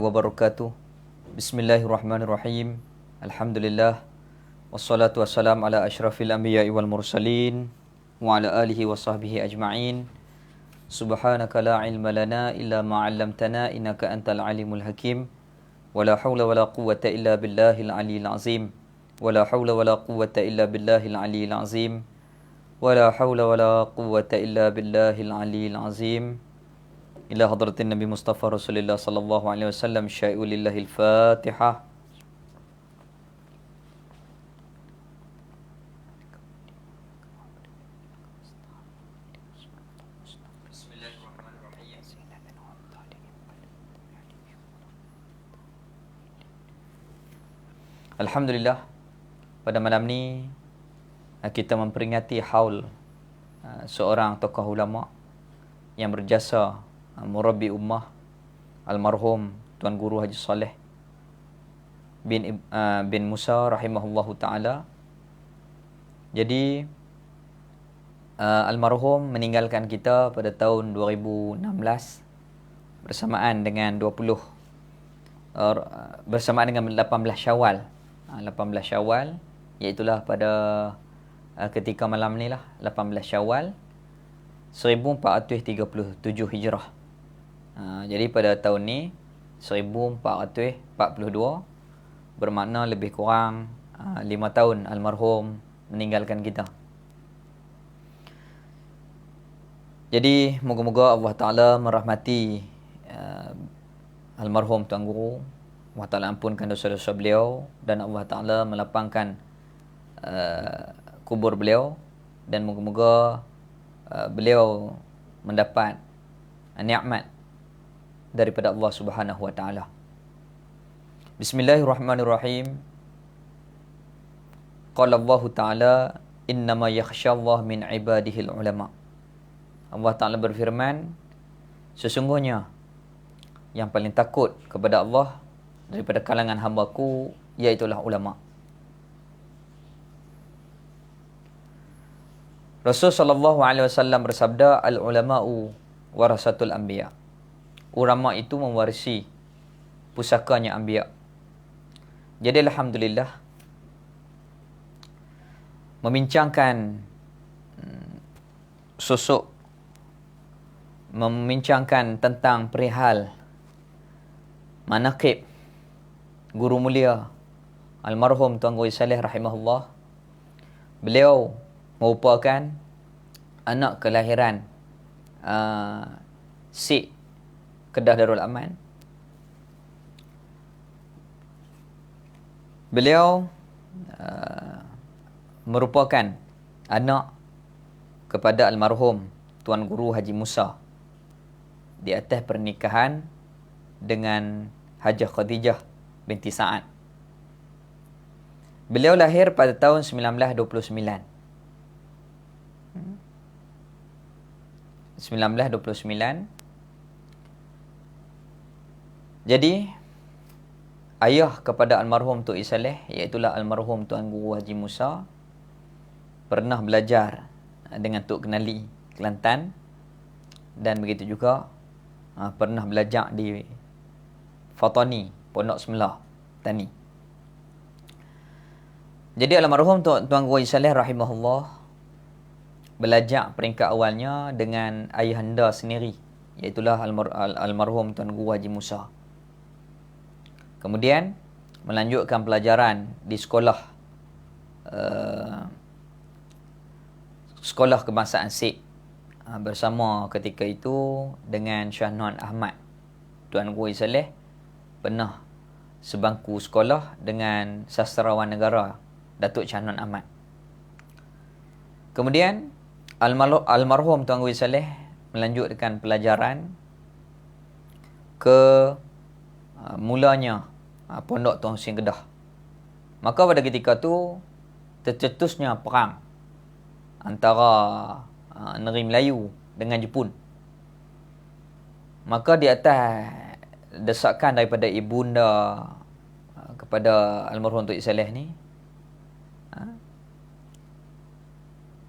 wabarakatuh. Bismillahirrahmanirrahim. Alhamdulillah. Wassalatu wassalam ala asyrafil anbiya'i wal mursalin wa ala alihi wa sahbihi ajma'in. Subhanaka la ilma lana illa ma 'allamtana innaka antal alimul hakim. Wala haula wala quwwata illa billahil aliyil azim. Wala haula wala quwwata illa billahil aliyil azim. Wala haula wala quwwata illa billahil aliyil azim. Ila hadratin Nabi Mustafa Rasulullah sallallahu alaihi wasallam. Syai'u lillahil Fatihah. Alhamdulillah, pada malam ni kita memperingati haul seorang tokoh ulama yang berjasa, murabbi ummah, almarhum Tuan Guru Haji Saleh bin Musa rahimahullahu ta'ala. Jadi almarhum meninggalkan kita pada tahun 2016 bersamaan dengan 18 Syawal. 18 Syawal, iaitulah pada ketika malam ni lah, 18 Syawal 1437 Hijrah. Jadi pada tahun ni 1442, bermakna lebih kurang 5 tahun almarhum meninggalkan kita. Jadi moga-moga Allah Ta'ala merahmati almarhum Tuan Guru. Allah Ta'ala ampunkan dosa-dosa beliau dan Allah Ta'ala melapangkan kubur beliau, dan moga-moga beliau mendapat nikmat daripada Allah Subhanahu wa Ta'ala. Bismillahirrahmanirrahim. Qala Allah Ta'ala, innama yakhshallah min ibadihil ulama. Allah Ta'ala berfirman, sesungguhnya yang paling takut kepada Allah daripada kalangan hamba-Ku iaitulah ulama. Rasul sallallahu alaihi wasallam bersabda, al-ulama'u warasatul anbiya. Ulama itu mewarisi pusakanya anbiya. Jadi alhamdulillah, membincangkan tentang perihal manaqib guru mulia almarhum Tuan Guru Saleh rahimahullah. Beliau merupakan anak kelahiran Sik Kedah Darul Aman. Beliau merupakan anak kepada almarhum Tuan Guru Haji Musa di atas pernikahan dengan Hajah Khadijah binti Sa'ad. Beliau lahir pada tahun 1929. 1929. Jadi ayah kepada almarhum Tok Saleh, iaitulah almarhum Tuan Guru Haji Musa, pernah belajar dengan Tok Kenali Kelantan, dan begitu juga pernah belajar di Fatani Pondok Semelah Tani. Jadi almarhum Tuan Guru Haji Saleh rahimahullah belajar peringkat awalnya dengan ayahanda sendiri, iaitulah almarhum Tuan Guru Haji Musa. Kemudian melanjutkan pelajaran di sekolah kebangsaan Sik bersama ketika itu dengan Syah Nuan Ahmad. Tuan Guru Saleh pernah sebangku sekolah dengan sastrawan negara Datuk Syah Nuan Ahmad. Kemudian almarhum Tuan Guru Saleh melanjutkan pelajaran ke mulanya Pondok Tuan Husin Kedah. Maka pada ketika tu tercetusnya perang antara negeri Melayu dengan Jepun. Maka di atas desakan daripada ibunda kepada almarhum Tok Saleh ni,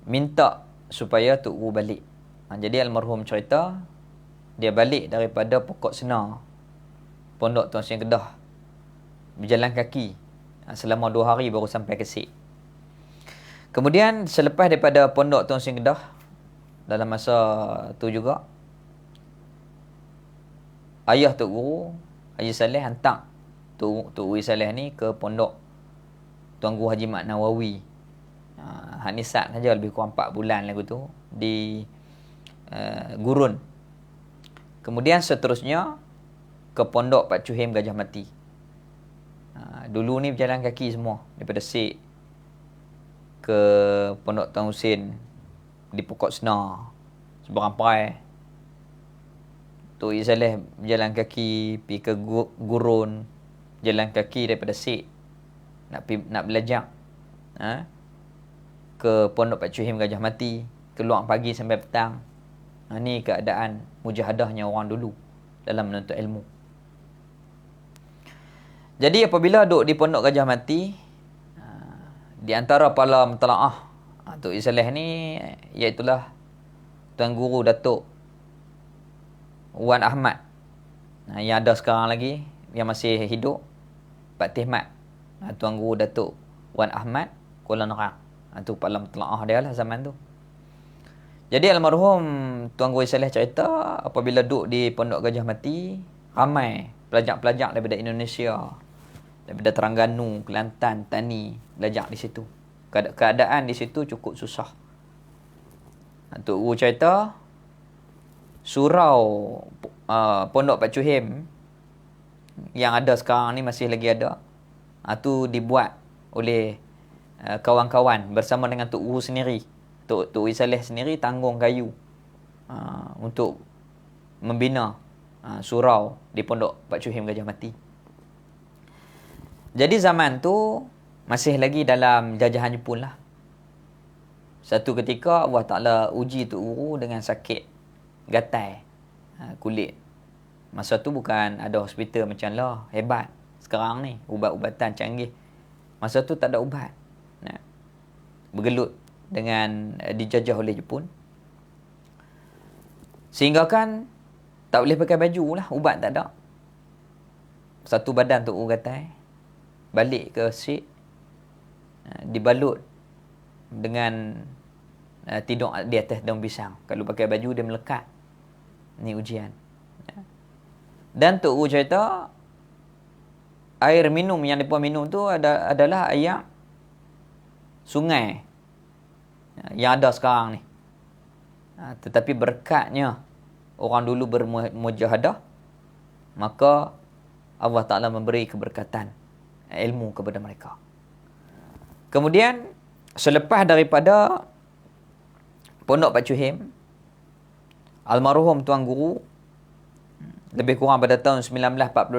minta supaya Tok Guru balik. Jadi almarhum cerita dia balik daripada pokok senar Pondok Tuan Hussein Kedah. Berjalan kaki selama 2 hari baru sampai ke Sik. Kemudian selepas daripada Pondok Tuan Hussein Kedah, dalam masa tu juga, ayah Tok Guru Haji Saleh hantar Tok Guru Saleh ni ke Pondok Tuan Guru Haji Mat Nawawi. Hak ni sat saja lebih kurang 4 bulan lagu tu di Gurun. Kemudian seterusnya ke Pondok Pak Cuhim Gajah Mati. Dulu ni berjalan kaki semua daripada Sik ke Pondok Tuan Husin di Pokok Senar, Seberampai. Tok Haji Saleh berjalan kaki pergi ke Gurun, jalan kaki daripada Sik nak belajar ke Pondok Pak Cuhim Gajah Mati, keluar pagi sampai petang. Ni keadaan mujahadahnya orang dulu dalam menuntut ilmu. Jadi apabila duduk di Pondok Gajah Mati, di antara para mentelaah Tok Haji Saleh ni, iaitulah Tuan Guru Datuk Wan Ahmad, yang ada sekarang lagi, yang masih hidup, Pak Tihmat, Tuan Guru Datuk Wan Ahmad Kuala Nerang. Itu kepala mentelaah dia lah zaman tu. Jadi almarhum Tuan Guru Saleh cerita, apabila duduk di Pondok Gajah Mati, ramai pelajar-pelajar daripada Indonesia, daripada Terengganu, Kelantan, Tani, belajar di situ. Keadaan di situ cukup susah. Tok Guru cerita, surau Pondok Pak Cuhim yang ada sekarang ni masih lagi ada. Itu dibuat oleh kawan-kawan bersama dengan Tok Guru sendiri. Tok Haji Saleh sendiri tanggung kayu untuk membina surau di Pondok Pak Cuhim Gajah Mati. Jadi zaman tu masih lagi dalam jajahan Jepun lah. Satu ketika Allah Ta'ala uji Tok Guru dengan sakit gatal kulit. Masa tu bukan ada hospital macam lah hebat sekarang ni, ubat-ubatan canggih. Masa tu tak ada ubat. Bergelut dengan dijajah oleh Jepun, sehingga kan tak boleh pakai baju lah, ubat tak ada. Satu badan Tok Guru gatal, balik ke Sik, dibalut dengan tidur di atas daun pisang. Kalau pakai baju dia melekat. Ni ujian. Dan Tok Guru cerita, air minum yang mereka minum tu adalah air sungai yang ada sekarang ni. Tetapi berkatnya orang dulu bermujahadah, maka Allah Ta'ala memberi keberkatan ilmu kepada mereka. Kemudian selepas daripada Pondok Pak Cuhim, almarhum Tuan Guru lebih kurang pada tahun 1945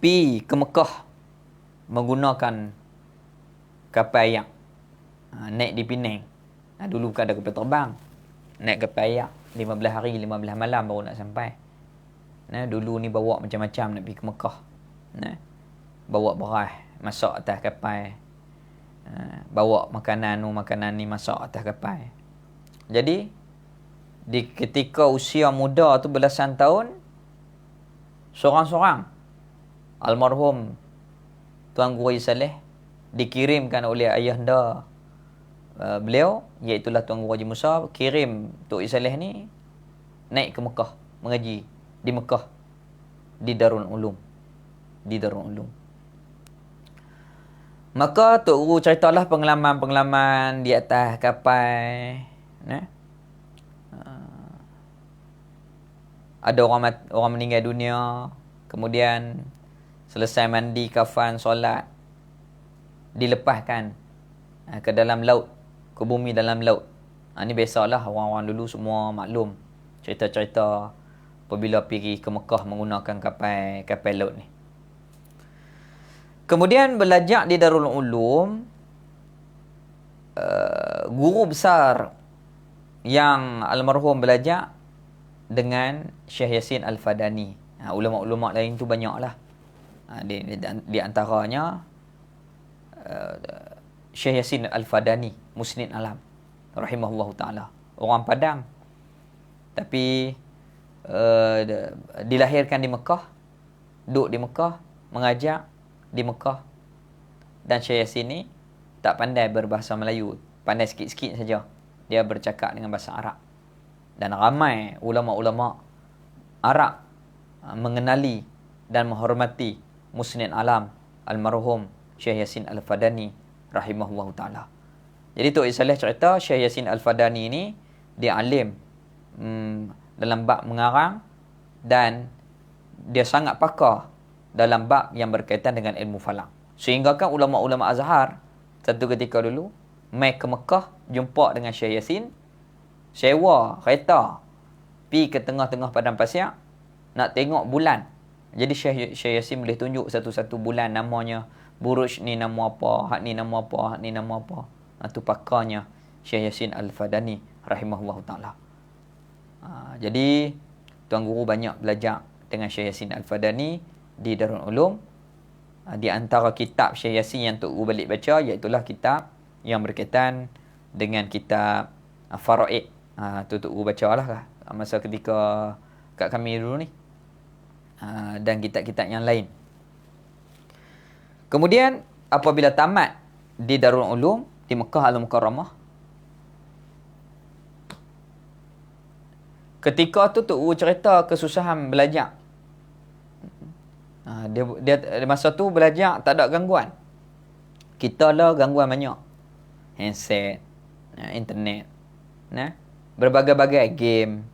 pi ke Mekah menggunakan kapal ayak, naik di Penang. Dulu bukan ada kapal terbang, naik kapal ayak 15 hari 15 malam baru nak sampai. Dulu ni bawa macam-macam nak pergi ke Mekah. Bawa beras masak atas kapal, bawa makanan ni masak atas kapal. Jadi di ketika usia muda tu belasan tahun, seorang-seorang almarhum Tuan Guru Haji Saleh dikirimkan oleh ayahanda beliau, iaitulah Tuan Guru Haji Musa, kirim Tok Haji Saleh ni naik ke Mekah mengaji di Mekah, di Darul Ulum. Maka Tok Guru ceritalah pengalaman-pengalaman di atas kapal. Ada orang meninggal dunia, kemudian selesai mandi, kafan, solat, dilepaskan ke dalam laut, ke bumi dalam laut. Ini biasalah, orang-orang dulu semua maklum cerita-cerita apabila pergi ke Mekah menggunakan kapal laut ni. Kemudian belajar di Darul Ulum, guru besar yang almarhum belajar dengan Syekh Yasin Al-Fadani. Ulama-ulama lain tu banyaklah. Di antaranya Syekh Yasin Al-Fadani, Musnid Alam rahimahullahu ta'ala. Orang Padang, tapi dilahirkan di Mekah, duduk di Mekah, mengajar di Mekah. Dan Syekh Yasin ni tak pandai berbahasa Melayu, pandai sikit-sikit saja. Dia bercakap dengan bahasa Arab. Dan ramai ulama-ulama Arab mengenali dan menghormati Musnid Alam almarhum Syekh Yasin Al-Fadani rahimahullahu taala. Jadi Tok Saleh cerita Syekh Yasin Al-Fadani ni dia alim dalam bab mengarang, dan dia sangat pakar dalam bab yang berkaitan dengan ilmu falak. Sehingga kan ulama-ulama Azhar satu ketika dulu mai ke Mekah jumpa dengan Syekh Yasin, sewa kereta pi ke tengah-tengah padang pasir nak tengok bulan. Jadi Syekh Yasin boleh tunjuk satu-satu bulan namanya. Buruj ni nama apa, hak ni nama apa, hak ni nama apa. Itu pakarnya Syekh Yasin Al-Fadani rahimahullahu taala. Jadi tuan guru banyak belajar dengan Syekh Yasin Al-Fadani di Darul Ulum. Di antara kitab Syekh Yasin yang Tok Guru balik baca, iaitulah kitab yang berkaitan dengan kitab Faraid. Tu Tok Guru bacalah masa ketika kat kami dulu ni. Dan kitab-kitab yang lain. Kemudian apabila tamat di Darul Ulum di Mekah Al-Mukarramah, ketika tu Tok Guru cerita kesusahan belajar. Dia masa tu belajar tak ada gangguan. Kita lah gangguan banyak. Handset, internet, berbagai-bagai game.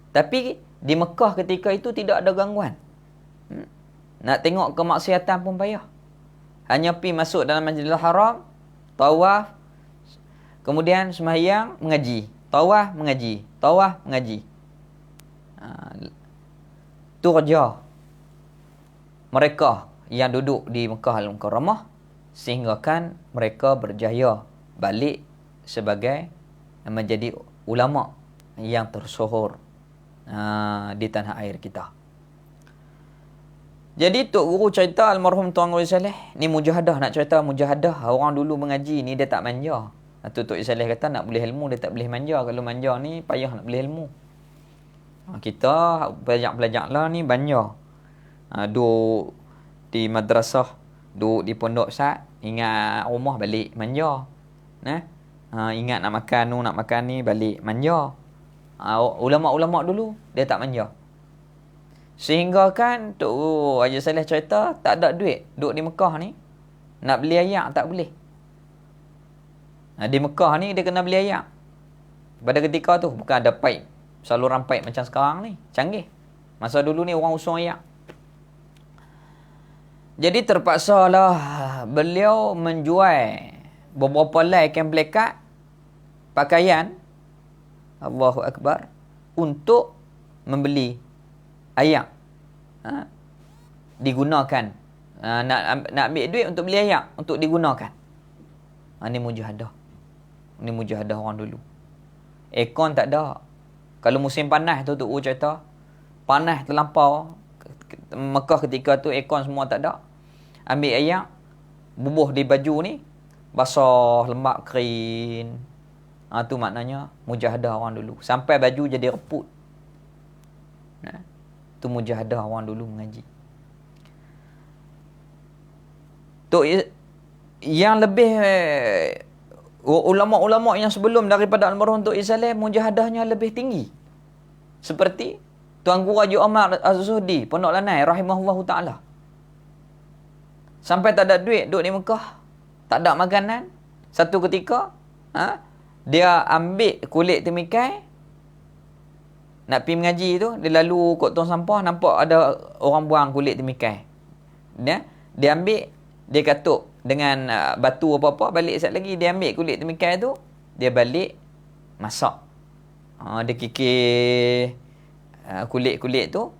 Tapi di Mekah ketika itu tidak ada gangguan. Nak tengok kemaksiatan pun payah. Hanya pi masuk dalam Masjidil Haram, tawaf, kemudian sembahyang, mengaji. Tawaf, mengaji. Tawaf, mengaji. Tu kerja mereka yang duduk di Mekah Al-Mukarramah, sehingga kan mereka berjaya balik sebagai menjadi ulama yang tersohor di tanah air kita. Jadi Tok Guru cerita almarhum Tuan Guru Saleh ni mujahadah, nak cerita mujahadah orang dulu mengaji ni dia tak manja. Tu Tok Saleh kata nak boleh ilmu dia tak boleh manja. Kalau manja ni payah nak boleh ilmu. Kita pelajar-pelajar lah ni manja. Duduk di madrasah, duduk di pondok sat, ingat rumah balik manja. Ingat nak makan nak makan ni balik manja. Ulama-ulama dulu dia tak manja. Sehingga kan Tok Haji Saleh cerita tak ada duit duduk di Mekah ni, nak beli ayak tak boleh. Di Mekah ni dia kena beli ayak. Pada ketika tu bukan ada paip, saluran paip macam sekarang ni, canggih. Masa dulu ni orang usung ayak. Jadi terpaksalah beliau menjual beberapa helai kain pelekat, pakaian, Allahu Akbar, untuk membeli ayak. Digunakan. Nak ambil duit untuk beli ayak, untuk digunakan. Ini mujahadah. Ini mujahadah orang dulu. Aircon tak ada. Kalau musim panas tu cerita, panas terlampau. Mekah ketika tu aircon semua tak ada. Ambil ayak, bubuh di baju ni, basah, lembap, kering. Tu maknanya mujahadah orang dulu. Sampai baju jadi reput. Tu mujahadah orang dulu mengaji. Tu yang lebih ulama-ulama yang sebelum daripada almarhum Tok Saleh, mujahadahnya lebih tinggi. Seperti Tuan Guru Haji Omar Az-Zuhdi, Pondok Lanai rahimahullahu taala. Sampai tak ada duit duduk di Mekah, tak ada makanan. Satu ketika dia ambil kulit temikai, nak pergi mengaji tu, dia lalu kot tong sampah, nampak ada orang buang kulit temikai. Dia ambil, dia katuk dengan batu apa-apa, balik sekali lagi dia ambil kulit temikai tu, dia balik masak. Dia kikir kulit-kulit tu,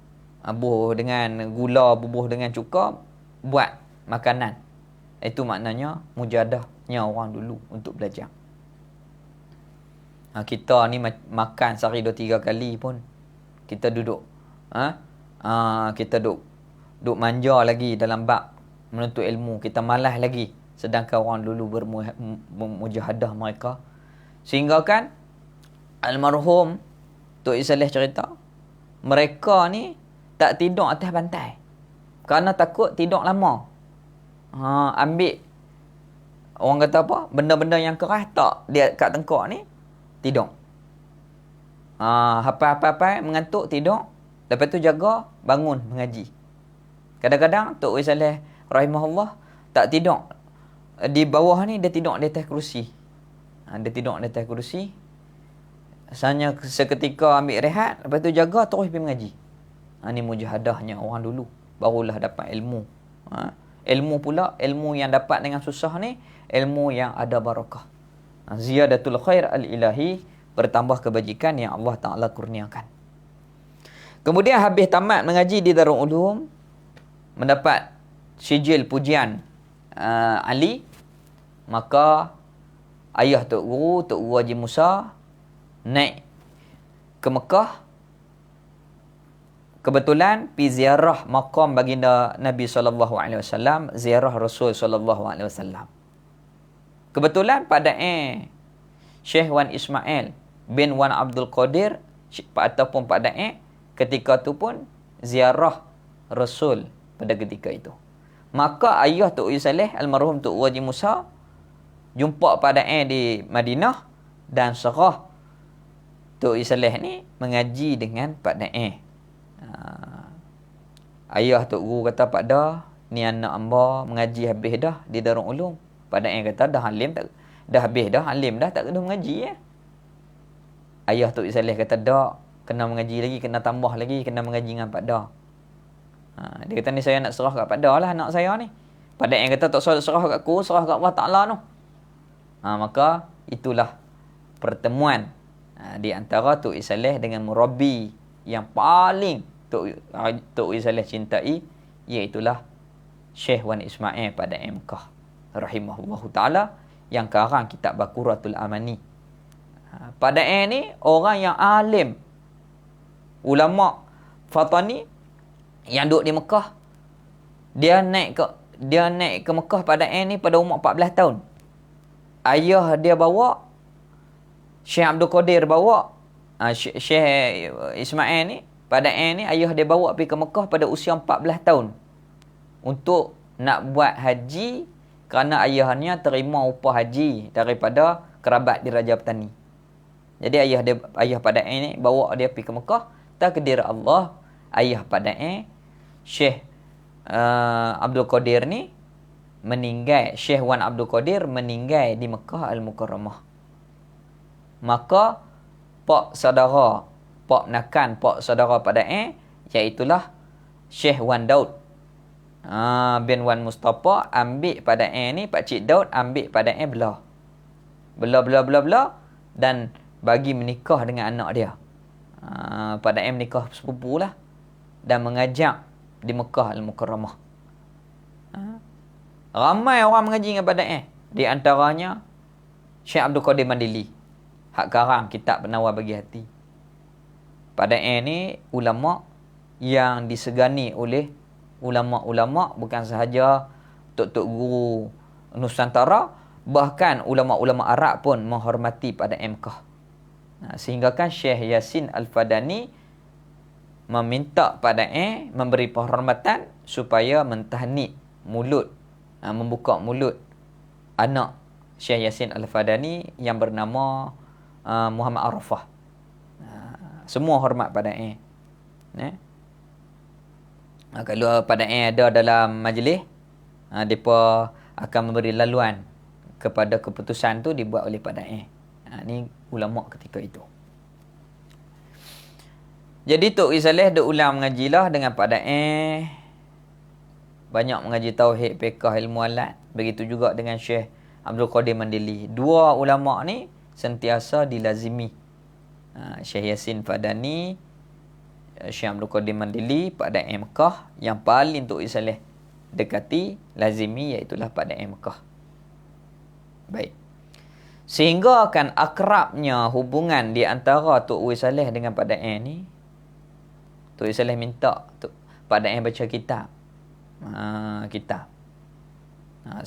bubuh dengan gula, bubuh dengan cuka, buat makanan. Itu maknanya mujadahnya orang dulu untuk belajar. Kita ni makan sehari 2-3 kali pun kita duduk kita duduk manja lagi dalam bab menuntut ilmu, kita malas lagi, sedangkan orang dulu bermujahadah mereka. Sehingga kan almarhum Tok Saleh cerita mereka ni tak tidur atas pantai. Kerana takut tidur lama. Ambil orang kata apa? Benda-benda yang keras tak dia kat tengkok ni tidur. Hafal-hafal mengantuk tidur. Lepas tu jaga bangun mengaji. Kadang-kadang Tok Wis Saleh rahimahullah tak tidur di bawah ni, dia tidur di atas kerusi. Dia tidur di atas kerusi. Hanya seketika ambil rehat, lepas tu jaga terus pergi mengaji. Ni mujahadahnya orang dulu, barulah dapat ilmu. Ilmu pula, ilmu yang dapat dengan susah ni, ilmu yang ada barakah. Ziyadatul khair al-ilahi, bertambah kebajikan yang Allah Ta'ala kurniakan. Kemudian habis tamat mengaji di Darul Ulum, mendapat sijil pujian Ali, maka ayah Tok Guru Haji Musa naik ke Mekah. Kebetulan pergi ziarah maqam baginda Nabi SAW, ziarah Rasul SAW. Kebetulan pada Syekh Wan Ismail bin Wan Abdul Qadir ataupun pada ketika tu pun ziarah Rasul pada ketika itu. Maka ayah Tok Wis Saleh almarhum Tok Haji Musa jumpa pada di Madinah dan serah Tok Wis Saleh ni mengaji dengan Pak Dae. Ayah Tok Guru kata, Pak Da, ni anak hamba mengaji habis dah di Darul Ulum. Pak Dae kata, dah alim tak? Dah habis dah, alim dah, tak kena mengaji ya? Ayah Tok Wis Saleh kata, dak, kena mengaji lagi, kena tambah lagi, kena mengaji dengan Pak Da. Dia kata, ni saya nak serah kat Pak Da lah anak saya ni. Pak Dae kata, tak serah kat aku, serah kat Allah Ta'ala tu. Maka itulah pertemuan di antara Tok Wis Saleh dengan murabbi yang paling Tok Wis Saleh cintai, iaitulah Syekh Wan Ismail pada Mekah rahimahullahu ta'ala, yang karang kitab Bakuratul Amani. Pada ni orang yang alim, ulama Fatani yang duduk di Mekah. Dia naik ke Mekah pada ni pada umur 14 tahun. Ayah dia bawa, Syekh Abdul Qadir bawa, Syekh Ismail ni pada ni ayah dia bawa pergi ke Mekah pada usia 14 tahun untuk nak buat haji, kerana ayahnya terima upah haji daripada kerabat di Raja Petani. Jadi ayah pada ni bawa dia pergi ke Mekah. Takdir Allah, ayah pada Syekh Abdul Qadir ni meninggal, Syekh Wan Abdul Qadir meninggal di Mekah Al-Mukarramah. Maka pak saudara pada iaitulah Syekh Wan Daud bin Wan Mustafa ambil pada ni, Pak Cik Daud ambil pada belah dan bagi menikah dengan anak dia. Pada menikah sepupu lah, dan mengajak di Mekah Al-Mukarramah. Ramai orang mengaji dengan pada di antaranya Syekh Abdul Qadir Mandili, hak karang kitab Penawar Bagi Hati. Pada ni ulama yang disegani oleh ulama-ulama, bukan sahaja tok-tok guru Nusantara, bahkan ulama-ulama Arab pun menghormati pada Mekah. Sehingga kan Syekh Yasin Al-Fadani meminta pada memberi penghormatan supaya mentahnik mulut, membuka mulut anak Syekh Yasin Al-Fadani yang bernama Muhammad Arafah. Semua hormat pada kalau pada ada dalam majlis, mereka akan memberi laluan kepada keputusan tu dibuat oleh pada ni ulama ketika itu. Jadi Tok Wis Saleh duk ulang mengajilah dengan Pak Dae. Banyak mengaji tauhid, fiqh, ilmu alat. Begitu juga dengan Syekh Abdul Qadir Mandili. Dua ulama ni sentiasa dilazimi. Syekh Yasin Fadani, Syekh Abdul Qadir Mandili, Pak Dae Mekah. Yang paling Tok Wis Saleh dekati, lazimi, iaitulah Pak Dae Mekah. Baik. Sehingga akan akrabnya hubungan di antara Tok Wis Saleh dengan Pak Dae ni, Tok Wis Saleh minta Pak Dae baca kitab.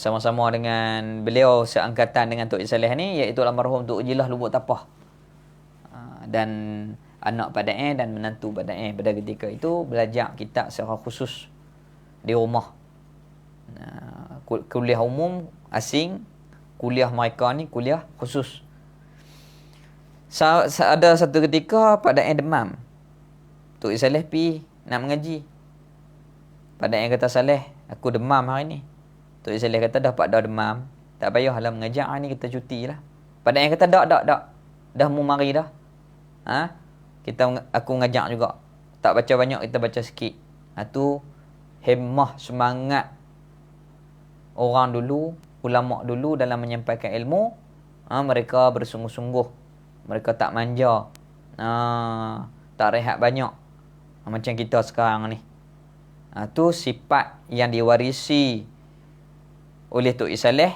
Sama-sama dengan beliau seangkatan dengan Tok Wis Saleh ni, iaitu almarhum Tok Jilah Lubuk Tapah. Dan anak Padain dan menantu Padain pada ketika itu belajar kitab secara khusus di rumah. Kuliah umum asing, kuliah mereka ni kuliah khusus. Ada satu ketika Padain demam. Tok Saleh pi nak mengaji. Padain kata, Saleh, aku demam hari ni. Tok Saleh kata, dah demam, tak payahlah mengajar hari ni, kita cuti lah. Padain kata, tak. Dah mu mari dah. Aku ngajak juga. Tak baca banyak, kita baca sikit. Tu himmah, semangat orang dulu, ulama dulu dalam menyampaikan ilmu. Mereka bersungguh-sungguh. Mereka tak manja. Tak rehat banyak. Macam kita sekarang ni. Tu sifat yang diwarisi oleh Tok Saleh.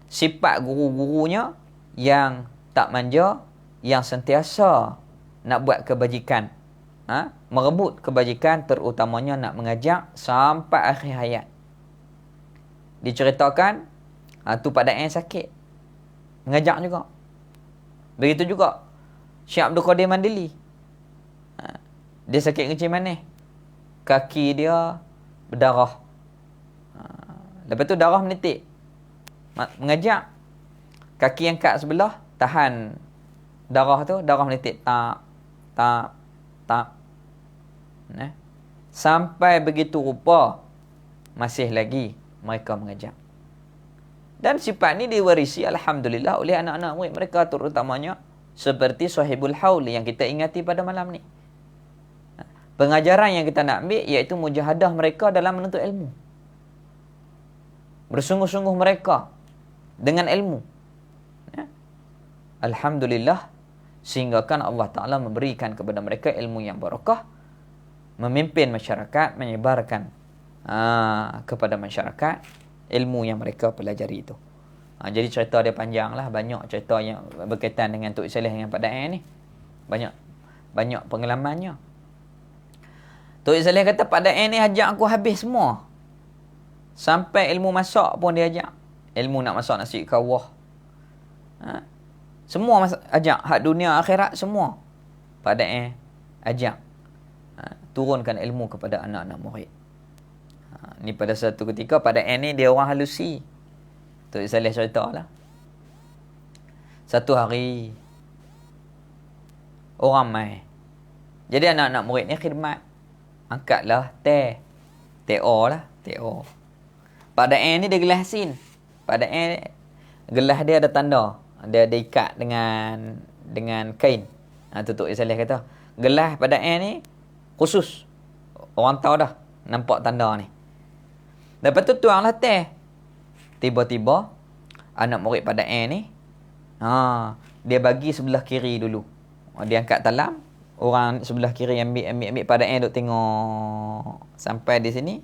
Sifat guru-gurunya yang tak manja, yang sentiasa nak buat kebajikan, merebut kebajikan, terutamanya nak mengajar sampai akhir hayat. Diceritakan tu Padain sakit, mengajar juga. Begitu juga Syekh Abdul Qadir Mandeli. Dia sakit kecil manis, kaki dia berdarah. Lepas tu darah menitik. Mengajar, kaki yang kat sebelah tahan darah tu, darah menitik tak. Sampai begitu rupa masih lagi mereka mengajar. Dan sifat ni diwarisi alhamdulillah oleh anak-anak murid mereka, terutamanya seperti Sahibul Haul yang kita ingati pada malam ni. Pengajaran yang kita nak ambil iaitu mujahadah mereka dalam menuntut ilmu. Bersungguh-sungguh mereka dengan ilmu. Alhamdulillah, sehingga kan Allah Ta'ala memberikan kepada mereka ilmu yang barakah, memimpin masyarakat, menyebarkan kepada masyarakat ilmu yang mereka pelajari itu. Jadi cerita dia panjang lah, banyak cerita yang berkaitan dengan Tok Saleh dengan Padain ni. Banyak pengalamannya. Tok Saleh kata, Padain ni ajak aku habis semua. Sampai ilmu masak pun dia ajak. Ilmu nak masak nasi kawah. Semua ajak. Hak dunia akhirat semua. Padain ajak. Turunkan ilmu kepada anak-anak murid. Ni pada satu ketika Padain ni dia orang halusi. Tok Saleh cerita lah. Satu hari orang mai. Jadi anak-anak murid ni khidmat. Angkatlah teh. Teh-o lah. Teh-o. Padain ni dia gelas sin. Padain gelas dia ada tanda. Dia ikat dengan kain. Tu Tok Saleh kata, gelas Padain ni khusus. Orang tahu dah. Nampak tanda ni. Lepas tu tuanglah teh. Tiba-tiba anak murid Padain ni dia bagi sebelah kiri dulu. Dia angkat talam, orang sebelah kiri ambil Padain duk tengok sampai di sini.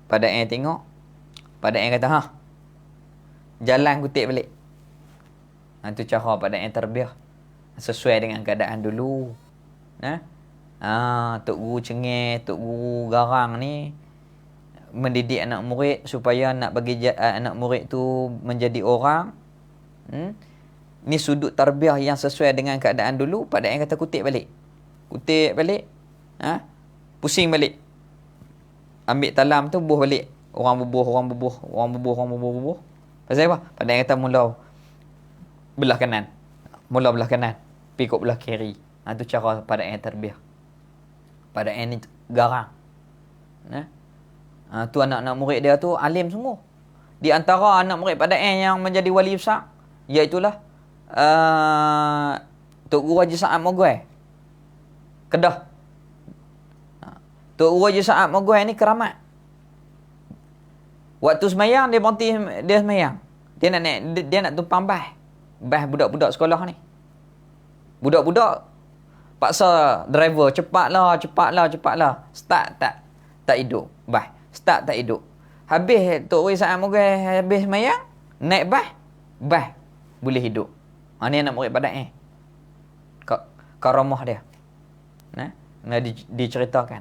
Padain tengok. Padain kata, jalan kutip balik. Tu cara Padain terbiah sesuai dengan keadaan dulu. Tok Guru Cengeh, Tok Guru Garang ni mendidik anak murid supaya nak bagi anak murid tu menjadi orang. Ni sudut tarbiyah yang sesuai dengan keadaan dulu. Padain kata kutip balik. Pusing balik. Ambil talam tu buh balik. Orang bubuh. Pasal apa? Padain kata mula belah kanan. Pergi kot belah kiri. Tu cara Padain tarbiyah. Padain ni garang. Tu anak-anak murid dia tu alim semua. Di antara anak murid Padain yang menjadi wali besar, iaitulah Tok Guru Haji Sa'ad Mogoi, Kedah. Tok Guru Haji Sa'ad Mogoi ni keramat. Waktu semayang dia berhenti, dia semayang. Dia nak tumpang bas budak-budak sekolah ni. Budak-budak paksa driver, cepatlah. Start tak hidup. Start tak hidup. Habis Tok Guru Sa'ad Mogoi habis semayang, naik bas boleh hidup. Ni anak murid Padain. Karamah dia. Diceritakan.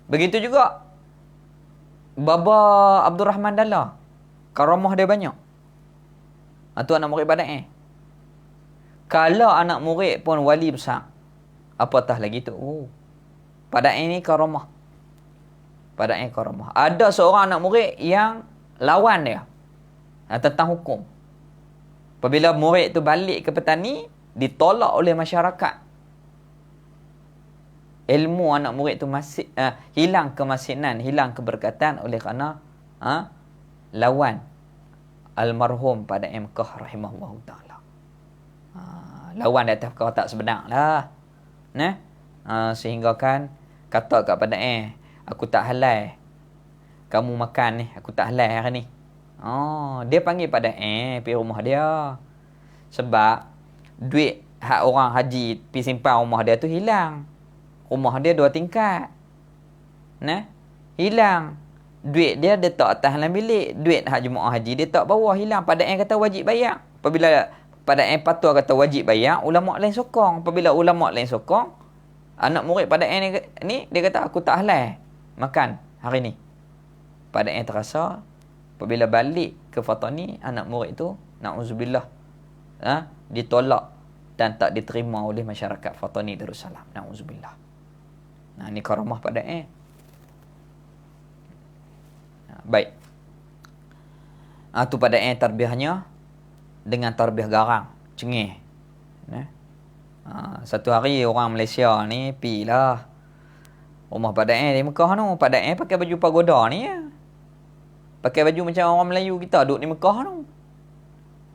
Begitu juga Baba Abdul Rahman Dalla. Karamah dia banyak. Tu anak murid Padain. Kalau anak murid pun wali besar, apatah lagi tu. Pada ini karamah. Pada ini karamah. Ada seorang anak murid yang lawan dia tentang hukum. Apabila murid tu balik ke petani, ditolak oleh masyarakat. Ilmu anak murid tu masih hilang kemasinan, hilang keberkatan oleh kerana lawan almarhum pada Mekah rahimahullah ta'ala. Lawan di atas perkara tak sebenar lah. Sehingga kan kata kepada aku tak halal kamu makan ni, aku tak halal hari ni. Dia panggil pada pergi rumah dia. Sebab duit hak orang haji pergi simpan rumah dia tu hilang. Rumah dia 2 tingkat. Hilang. Duit dia tak atas dalam bilik. Duit hak jemaah haji dia tak bawah, hilang. Pada kata wajib bayar. Apabila pada patua kata wajib bayar, ulama lain sokong. Apabila ulama lain sokong, anak murid pada ni dia kata aku tak halal makan hari ni. Pada terasa apabila balik ke Fatani, anak murid tu na'udzubillah ditolak dan tak diterima oleh masyarakat Fatani Darussalam. Na'udzubillah. Ni karamah pada baik. Tu pada tarbiyahnya dengan tarbiyah garang, cengih. Satu hari orang Malaysia ni pilah rumah pada di Mekah tu. Pada pakai baju pagoda ni ya. Pakai baju macam orang Melayu kita duduk di Mekah tu.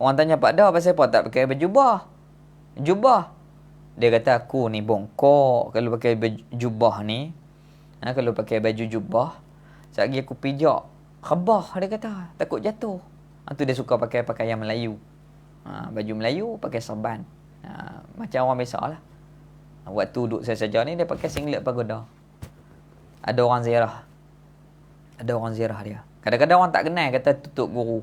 Orang tanya Pak Dah, pasal apa tak pakai baju jubah? Dia kata aku ni bongkok kalau pakai baju jubah ni. Kalau pakai baju jubah, sekali aku pijak khabah, dia kata takut jatuh. Tu dia suka pakai pakaian Melayu. Baju Melayu pakai serban. Macam orang biasa lah. Waktu duduk saya saja ni dia pakai singlet pagoda. Ada orang ziarah dia. Kadang-kadang orang tak kenal kata tutup guru.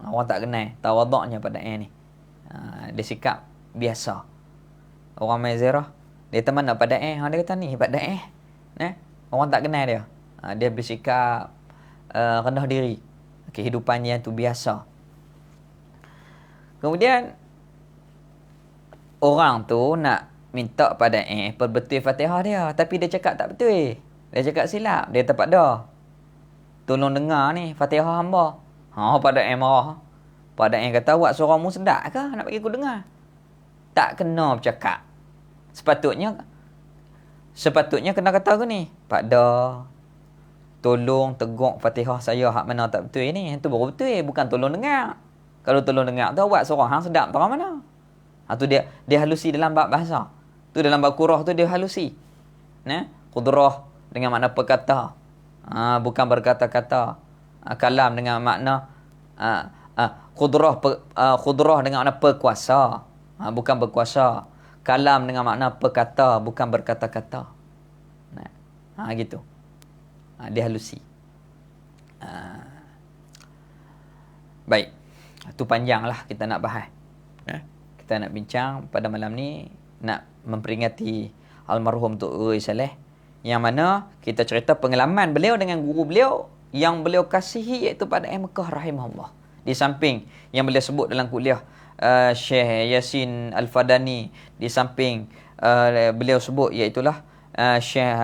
Orang tak kenal tawaduknya pada ni. Dia sikap biasa. Orang main ziarah, dia teman nak pada dia kata ni pada orang tak kenal dia. Dia bersikap rendah diri. Kehidupannya tu biasa. Kemudian orang tu nak minta pada perbetul Fatihah dia, tapi dia cakap tak betul. Dia cakap silap. Dia tak dah. Tolong dengar ni Fatihah hamba. Pada marah. Pada kata awak suaramu sedap ke nak bagi aku dengar? Tak kena bercakap. Sepatutnya kena kata aku ni, Pak Dah, tolong teguk Fatihah saya hak mana tak betul ni. Itu baru betul, bukan tolong dengar. Kalau tolong dengar tu awak suara hang sedap tak mana? Tu dia halusi dalam bab bahasa. Tu dalam bab qurrah tu dia halusi. Qudrah dengan makna perkata. Bukan berkata-kata. Kalam dengan makna qudrah dengan makna perkuasa. Bukan berkuasa. Kalam dengan makna perkata, bukan berkata-kata. Gitu. Dia halusi. Baik. Itu panjanglah kita nak bahas. Kita nak bincang pada malam ni, nak memperingati almarhum Tok Rui Saleh, yang mana kita cerita pengalaman beliau dengan guru beliau yang beliau kasihi, iaitu pada Mekah rahimahullah. Di samping yang beliau sebut dalam kuliah Syekh Yasin Al-Fadani, di samping beliau sebut iaitulah Syekh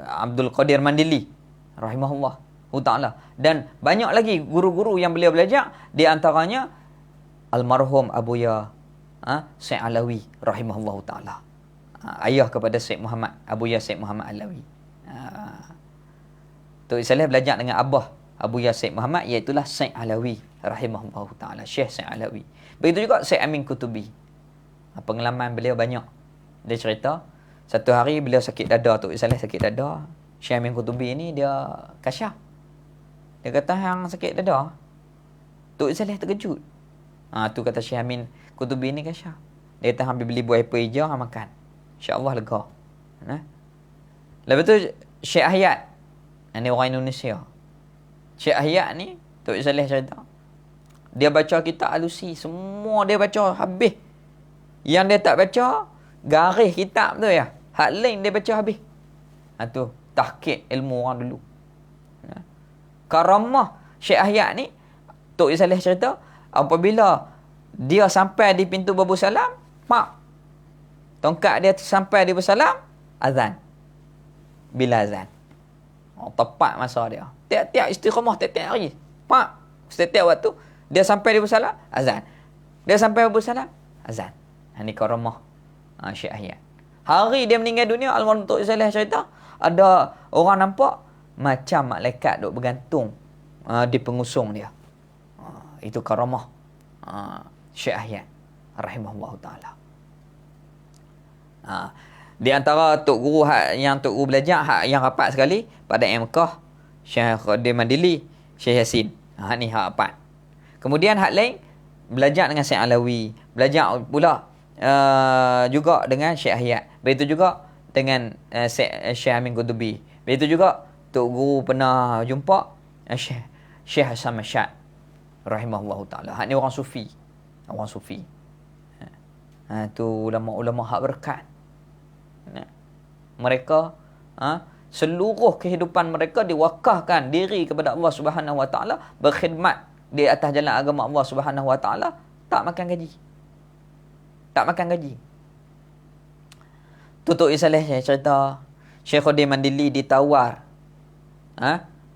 Abdul Qadir Mandili rahimahullah ta'ala, dan banyak lagi guru-guru yang beliau belajar, di antaranya almarhum Abuya Syekh Alawi rahimahullah ta'ala, ayah kepada Syekh Muhammad, Abuya Syekh Muhammad Alawi. Tok Saleh belajar dengan abah Abuya Syekh Muhammad, iaitulah Syekh Alawi rahimahullah ta'ala, Syekh Syekh Alawi. Begitu juga Syekh Amin Kutubi. Pengalaman beliau banyak. Dia cerita satu hari beliau sakit dada, Tok Saleh sakit dada. Syekh Amin Kutubi ni dia kasyaf. Dia kata hang sakit dada. Tok Saleh terkejut. Tu kata Syekh Amin Kutubi ni kasyaf. Dia kata hang beli buah apple hijau hang makan, insya-Allah lega. Lepas tu Syekh Hayat, ini orang Indonesia. Syekh Hayat ni Tok Saleh cerita, dia baca kitab alusi, semua dia baca habis. Yang dia tak baca, garis kitab tu ya, hak lain dia baca habis. Tu tahqiq ilmu orang dulu. Karamah Syekh Hayat ni, Tok Saleh cerita, apabila dia sampai di pintu Babu Salam, Pak. Tongkat dia sampai dia bersalam, azan. Bila azan. Tepat masa dia. Tiap-tiap istiqamah, tiap-tiap hari. Pak. Setiap waktu, dia sampai dia bersalam, azan. Dia sampai bersalam, azan. Ini karamah Syekh Ahyad. Hari dia meninggal dunia, Almarhum Tok Saleh cerita, ada orang nampak macam malaikat duk bergantung di pengusung dia. Itu karamah Syekh Ahyad rahimahullah taala. Di antara tok guru yang tok guru belajar yang rapat sekali pada Mekah, Syekh Khadim Mandili, Syekh Yasin. Ni hak rapat. Kemudian hak lain belajar dengan Syekh Alawi, belajar pula juga dengan Syekh Ahyad. Begitu juga dengan Syekh Amin Qutubi. Begitu juga tok guru pernah jumpa Syekh Hasan Masyad rahimahullah taala. Hak ni orang sufi. Orang sufi. Tu ulama-ulama hak berkat. Mereka seluruh kehidupan mereka diwakafkan diri kepada Allah Subhanahu Wa Taala, berkhidmat di atas jalan agama Allah Subhanahu Wa Taala, tak makan gaji. Tak makan gaji. Tutup Saleh saya cerita, Syekh Khadim Mandili ditawar.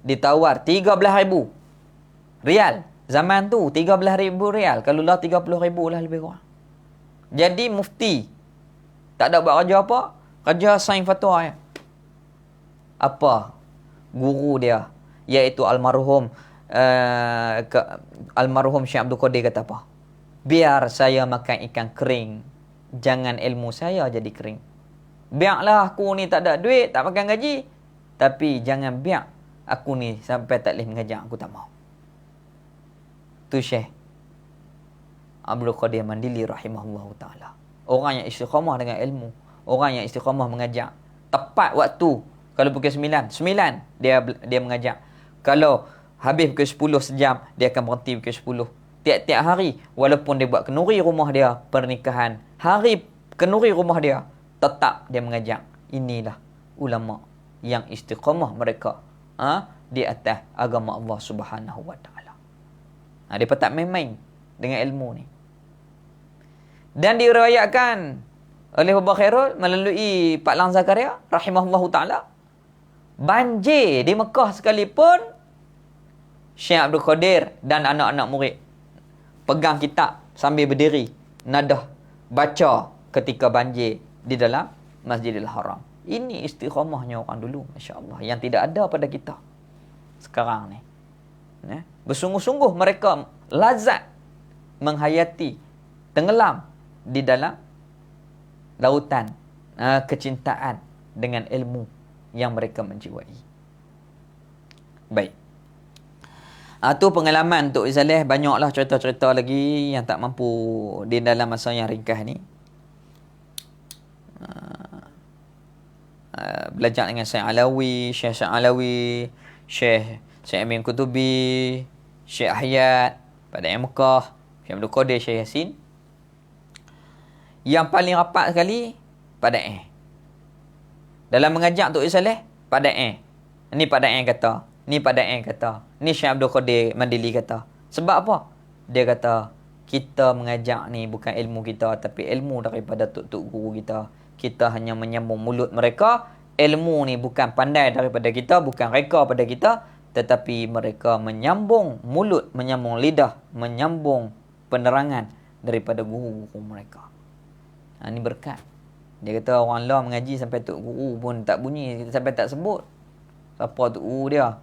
Ditawar 13,000 rial. Zaman tu 13,000 rial. Kalau lah 30,000 lah lebih kurang. Jadi mufti. Tak ada buat kerja apa? Kerja sains fatwa ya. Apa? Guru dia, iaitu almarhum almarhum Syekh Abdul Qadir kata apa? Biar saya makan ikan kering, jangan ilmu saya jadi kering. Biarlah aku ni tak ada duit, tak makan gaji, tapi jangan biar aku ni sampai tak boleh mengajar, aku tak mau. Tu Syekh Abdul Qadir Mandili rahimahullah ta'ala. Orang yang istiqamah dengan ilmu, orang yang istiqamah mengajar. Tepat waktu, kalau pukul 9 dia mengajar. Kalau habis pukul 10 sejam, dia akan berhenti pukul 10. Tiap-tiap hari, walaupun dia buat kenduri rumah dia, pernikahan, hari kenduri rumah dia, tetap dia mengajar. Inilah ulama yang istiqamah mereka di atas agama Allah Subhanahu Wa Taala. Dia tak main-main dengan ilmu ni. Dan diriwayatkan oleh Abu Khairul melalui Pak Lang Zakaria rahimahullahu taala, banjir di Mekah sekalipun Syekh Abdul Qadir dan anak-anak murid pegang kitab sambil berdiri nadah baca ketika banjir di dalam Masjidil Haram. Ini istiqamahnya orang dulu, masya-Allah, yang tidak ada pada kita sekarang ni. Bersungguh-sungguh mereka lazat menghayati tenggelam di dalam lautan kecintaan dengan ilmu yang mereka menjiwai. Baik. Tu pengalaman Tok Saleh, banyaklah cerita-cerita lagi yang tak mampu di dalam masa yang ringkas ni. Belajar dengan Syekh Alawi, Syekh Alawi, Syekh Amin Qutubi, Syekh Ahyad pada Mekah, Syekh Abdul Qadir, Syekh Yasin. Yang paling rapat sekali pada dalam mengajak Tok Saleh pada ni pada kata, ni pada kata, ni Syekh Abdul Qadir Mandili kata. Sebab apa? Dia kata kita mengajak ni bukan ilmu kita, tapi ilmu daripada tok-tok guru kita. Kita hanya menyambung mulut mereka. Ilmu ni bukan pandai daripada kita, bukan reka pada kita, tetapi mereka menyambung mulut, menyambung lidah, menyambung penerangan daripada guru-guru mereka. Ini berkat. Dia kata orang lah mengaji sampai tok guru pun tak bunyi, sampai tak sebut siapa tok guru dia.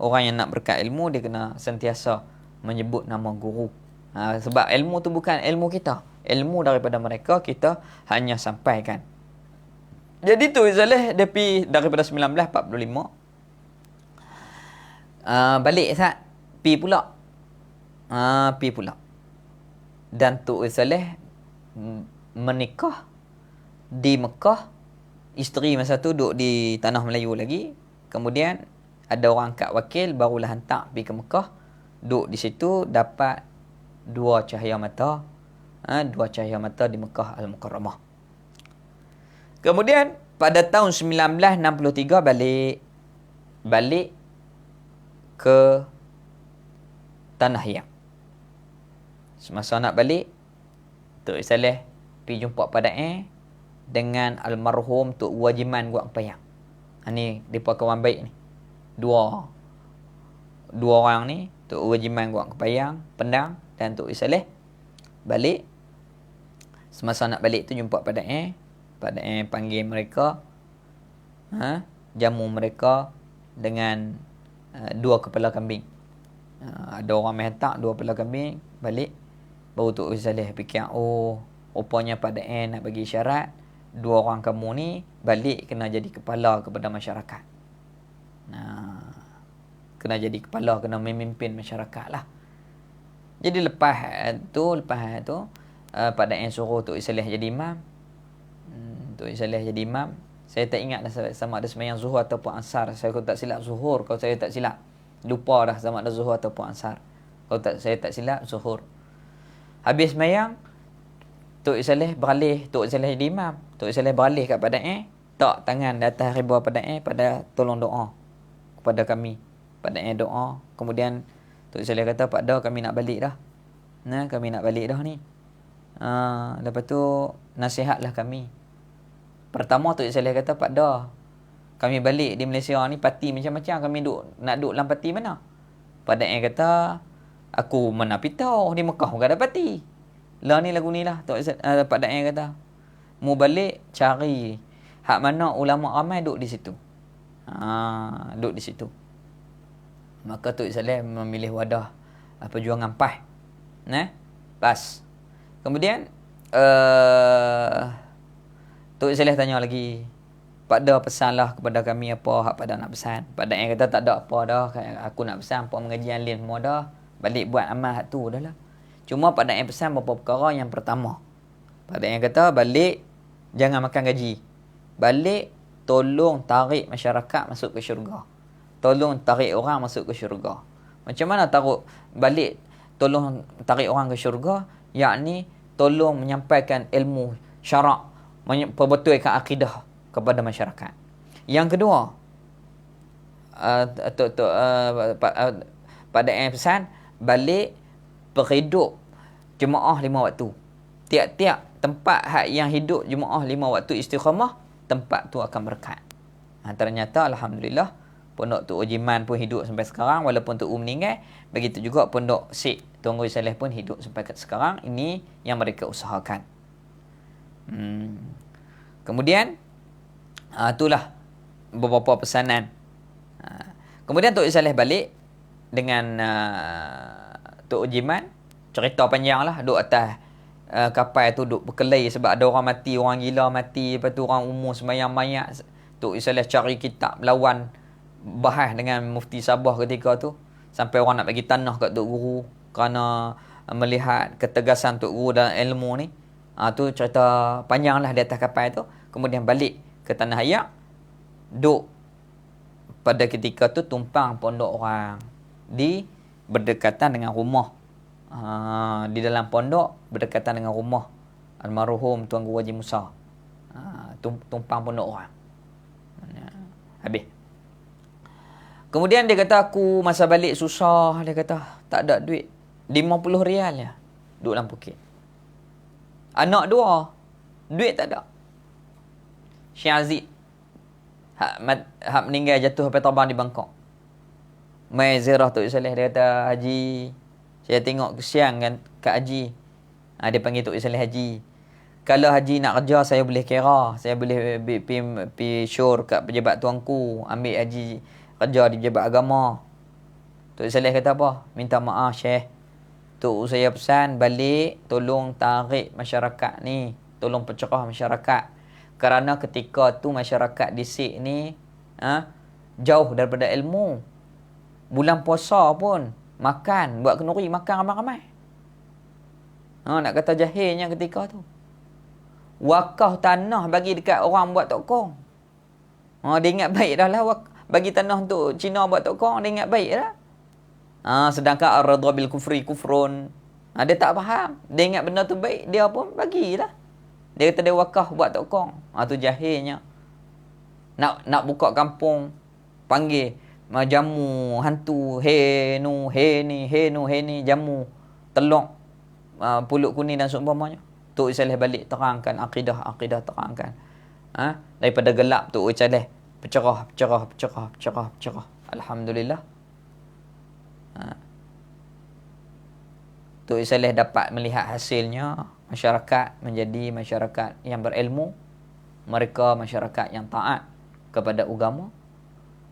Orang yang nak berkat ilmu, dia kena sentiasa menyebut nama guru. Sebab ilmu tu bukan ilmu kita. Ilmu daripada mereka, kita hanya sampaikan. Jadi tu Saleh dia pergi daripada 1945. Balik Ustaz. Pergi pula. Dan Tok Saleh menikah di Mekah. Isteri masa tu duduk di tanah Melayu lagi. Kemudian ada orang angkat wakil, barulah hantar pergi ke Mekah. Duduk di situ, dapat dua cahaya mata di Mekah Al-Mukarramah. Kemudian pada tahun 1963 balik ke Tanah Hyang. Semasa nak balik, Tok Saleh pi jumpa pada dengan almarhum Tok Wajiman Guak Payang. Ni depa kawan baik ni. Dua orang ni, Tok Wajiman Guak Payang, Pendang, dan Tok Isaleh balik. Semasa nak balik tu jumpa pada panggil mereka, jamu mereka dengan 2 kepala kambing. Ada orang mai hantar 2 kepala kambing balik. Baru Tok Isaleh fikir, rupanya pada nak bagi syarat 2 orang kamu ni balik kena jadi kepala kepada masyarakat. Kena jadi kepala, kena memimpin masyarakat lah. Jadi lepas tu pada suruh Tok Isaleh jadi imam. Tok Isaleh jadi imam. Saya tak ingat dah sama ada sembahyang zuhur ataupun asar. Saya kalau tak silap zuhur, kalau saya tak silap. Lupa dah sama ada zuhur ataupun asar. Kalau saya tak silap zuhur. Habis sembahyang, Tok Isaleh beralih, Tok Isaleh jadi imam. Tok Isaleh beralih kat pada tak tangan di atas ribuan pada tolong doa kepada kami. Pada doa. Kemudian Tok Isaleh kata, Pak Da, kami nak balik dah. Kami nak balik dah ni. Lepas tu nasihatlah kami. Pertama Tok Isaleh kata, Pak Da, kami balik di Malaysia ni parti macam-macam, kami nak duduk dalam parti mana? Pada kata, aku mana pitau di Mekah bukan ada parti. Lah ni lagu ni lah. Pak Da'i kata, mu balik cari hak mana ulama ramai duduk di situ. Duduk di situ. Maka Tok Isaleh memilih wadah perjuangan PAS. PAS. Kemudian Tok Isaleh tanya lagi, Pak Da pesanlah kepada kami apa hak pada nak pesan. Pak Da'i kata, tak ada apa dah, aku nak pesan apa mengaji alim semua dah. Balik buat amal hak tu dah lah. Cuma Pak Da'i pesan beberapa perkara. Yang pertama, Pak Da'i kata, balik jangan makan gaji. Balik tolong tarik masyarakat masuk ke syurga. Tolong tarik orang masuk ke syurga. Macam mana balik tolong tarik orang ke syurga? Yakni tolong menyampaikan ilmu syarak, perbetulkan akidah kepada masyarakat. Yang kedua, Pak Da'i pesan balik berhidup jemaah 5 waktu. Tiap-tiap tempat hak yang hidup jemaah 5 waktu istiqamah, tempat tu akan berkat. Ternyata alhamdulillah Pondok Tok Wajiman pun hidup sampai sekarang, walaupun Tok meninggal. Begitu juga Pondok Syekh Tunggul Isaleh pun hidup sampai sekarang. Ini yang mereka usahakan. Kemudian itulah beberapa pesanan. Kemudian Tok Isaleh balik dengan Tok Wajiman. Cerita panjang lah. Duduk atas kapal tu, duduk berkelai sebab ada orang mati, orang gila mati. Lepas tu orang umur sembahyang mayat. Tok Isaleh cari kitab, lawan, bahas dengan Mufti Sabah ketika tu. Sampai orang nak bagi tanah kat Tok Guru kerana melihat ketegasan Tok Guru dalam ilmu ni. Tu cerita panjang lah di atas kapal tu. Kemudian balik ke Tanah Ayak. Duduk pada ketika tu tumpang pondok orang di berdekatan dengan rumah. Di dalam pondok berdekatan dengan rumah almarhum Tuan Guru Haji Musa. Tumpang pondok orang. Habis. Kemudian dia kata, aku masa balik susah. Dia kata, tak ada duit. 50 rial je. Duduk dalam Phuket. Anak 2. Duit tak ada. Syekh Aziz. Hak meninggal jatuh sampai terbang di Bangkok. Mai ziarah Tok Isaleh. Dia kata, Haji, saya tengok kesian kan Kak Haji. Dia panggil Tok Isaleh Haji. Kalau Haji nak kerja, saya boleh kira. Saya boleh pergi syur kat pejabat tuanku. Ambil Haji kerja di pejabat agama. Tok Isaleh kata apa? Minta maaf Syekh. Tok saya pesan balik tolong tarik masyarakat ni. Tolong pencerah masyarakat. Kerana ketika tu masyarakat di Sik ni jauh daripada ilmu. Bulan puasa pun makan, buat kenduri, makan ramai-ramai. Nak kata jahilnya ketika tu. Wakaf tanah bagi dekat orang buat tokong. Dia ingat baik dah lah. Bagi tanah untuk Cina buat tokong, dia ingat baik dah. Sedangkan ar-radha bil kufri kufrun. Dia tak faham. Dia ingat benda tu baik, dia pun bagilah. Dia kata dia wakaf buat tokong. Tu jahilnya. Nak buka kampung, panggil jamu hantu, he nu he ni jamu telok pulut kuning dan seumpamanya. Tok Saleh balik terangkan akidah terangkan. Daripada gelap Tok Saleh bercerah. Alhamdulillah. Tok Saleh dapat melihat hasilnya, masyarakat menjadi masyarakat yang berilmu, mereka masyarakat yang taat kepada agama,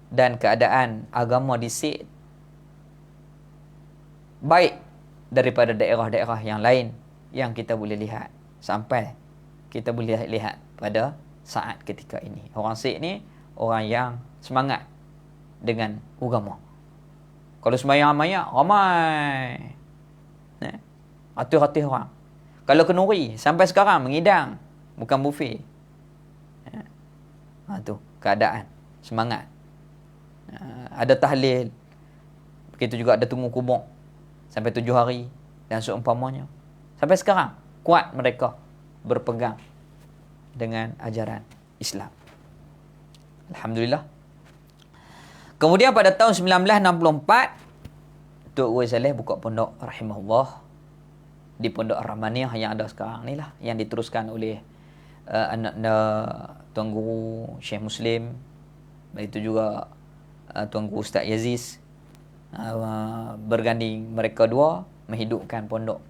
dan keadaan agama di Sik baik daripada daerah-daerah yang lain yang kita boleh lihat, sampai kita boleh lihat pada saat ketika ini. Orang Sik ni orang yang semangat dengan agama. Kalau sembahyang mayak ramai, ratus-ratus orang. Kalau kenduri sampai sekarang mengidang, bukan buffet. Tu keadaan semangat. Ada tahlil, begitu juga ada tunggu kubur sampai 7 hari dan seumpamanya. Sampai sekarang kuat mereka berpegang dengan ajaran Islam. Alhamdulillah. Kemudian pada tahun 1964 Tok Wai Saleh buka pondok rahimahullah di Pondok Ar-Rahmaniyah yang ada sekarang ni lah, yang diteruskan oleh anak Tuan Guru Syekh Muslim, itu juga Tuan Guru Ustaz Yaziz. Berganding mereka dua menghidupkan pondok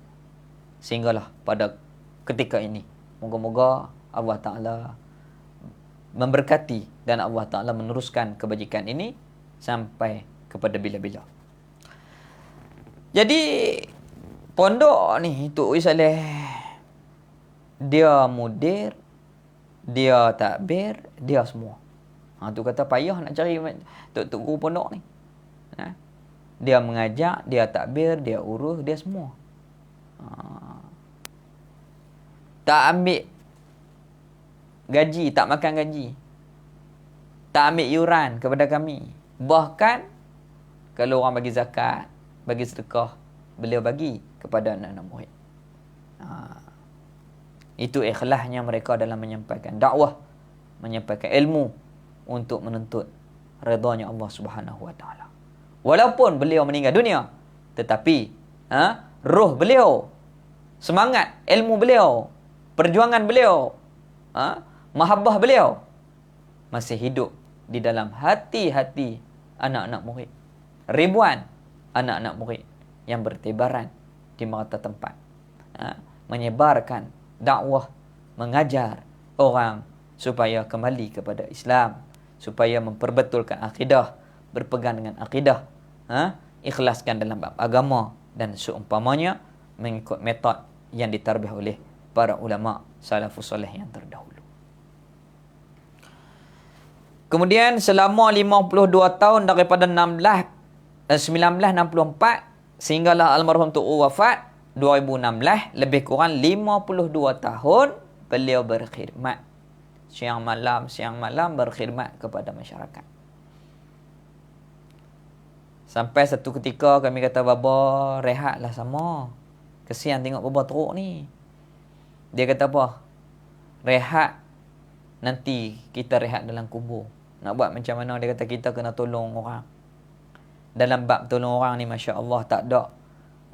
sehinggalah pada ketika ini. Moga-moga Allah Ta'ala memberkati dan Allah Ta'ala meneruskan kebajikan ini sampai kepada bila-bila. Jadi pondok ni Tok Wai Saleh dia mudir, dia takbir, dia semua. Tu kata payah nak cari tok guru pondok ni. Dia mengajar, dia takbir, dia urus, dia semua. Tak ambil gaji, tak makan gaji. Tak ambil yuran kepada kami. Bahkan kalau orang bagi zakat, bagi sedekah, beliau bagi kepada anak-anak murid. Itu ikhlasnya mereka dalam menyampaikan dakwah, menyampaikan ilmu untuk menuntut redanya Allah Subhanahu Wa Taala. Walaupun beliau meninggal dunia, tetapi roh beliau, semangat ilmu beliau, perjuangan beliau, mahabbah beliau masih hidup di dalam hati-hati anak-anak murid. Ribuan anak-anak murid yang bertebaran di merata tempat, menyebarkan dakwah, mengajar orang supaya kembali kepada Islam, supaya memperbetulkan akidah, berpegang dengan akidah, ikhlaskan dalam bab agama dan seumpamanya, mengikut metod yang ditarbih oleh para ulama salafus soleh yang terdahulu. Kemudian selama 52 tahun daripada 1964 sehinggalah almarhum Tok wafat 2016, lebih kurang 52 tahun beliau berkhidmat siang malam berkhidmat kepada masyarakat. Sampai satu ketika kami kata, Baba rehatlah sama, kesian tengok Baba teruk ni. Dia kata apa? Rehat, nanti kita rehat dalam kubur. Nak buat macam mana? Dia kata kita kena tolong orang. Dalam bab tolong orang ni, Masya Allah, tak ada